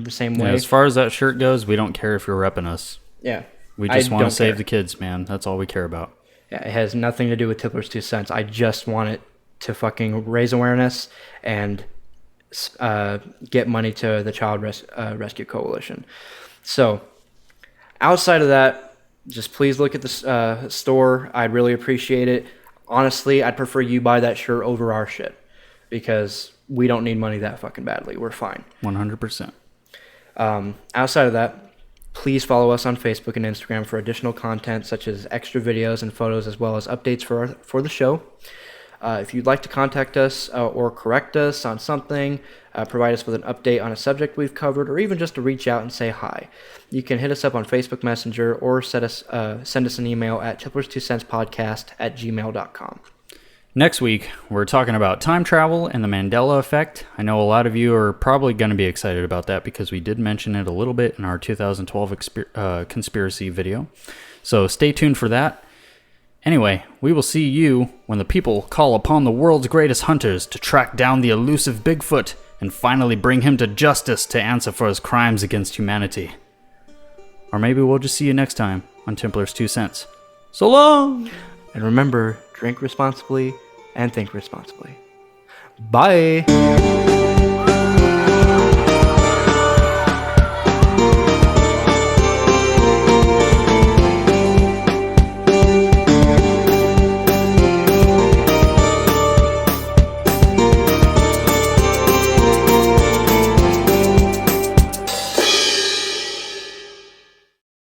the same way. Yeah, as far as that shirt goes, we don't care if you're repping us. Yeah. We just want to save the kids, man. That's all we care about. Yeah, it has nothing to do with Tipplers 2 cents. I just want it to fucking raise awareness and get money to the Child Rescue Coalition. So outside of that, just please look at the store. I'd really appreciate it. Honestly, I'd prefer you buy that shirt over our shit, because we don't need money that fucking badly. We're fine. 100%. Outside of that, please follow us on Facebook and Instagram for additional content such as extra videos and photos, as well as updates for the show. If you'd like to contact us or correct us on something, provide us with an update on a subject we've covered, or even just to reach out and say hi, you can hit us up on Facebook Messenger or send us an email at tipplers2centspodcast@gmail.com. Next week, we're talking about time travel and the Mandela effect. I know a lot of you are probably going to be excited about that because we did mention it a little bit in our 2012 conspiracy video. So stay tuned for that. Anyway, we will see you when the people call upon the world's greatest hunters to track down the elusive Bigfoot and finally bring him to justice to answer for his crimes against humanity. Or maybe we'll just see you next time on Tipplers 2 cents. So long! And remember, drink responsibly and think responsibly. Bye!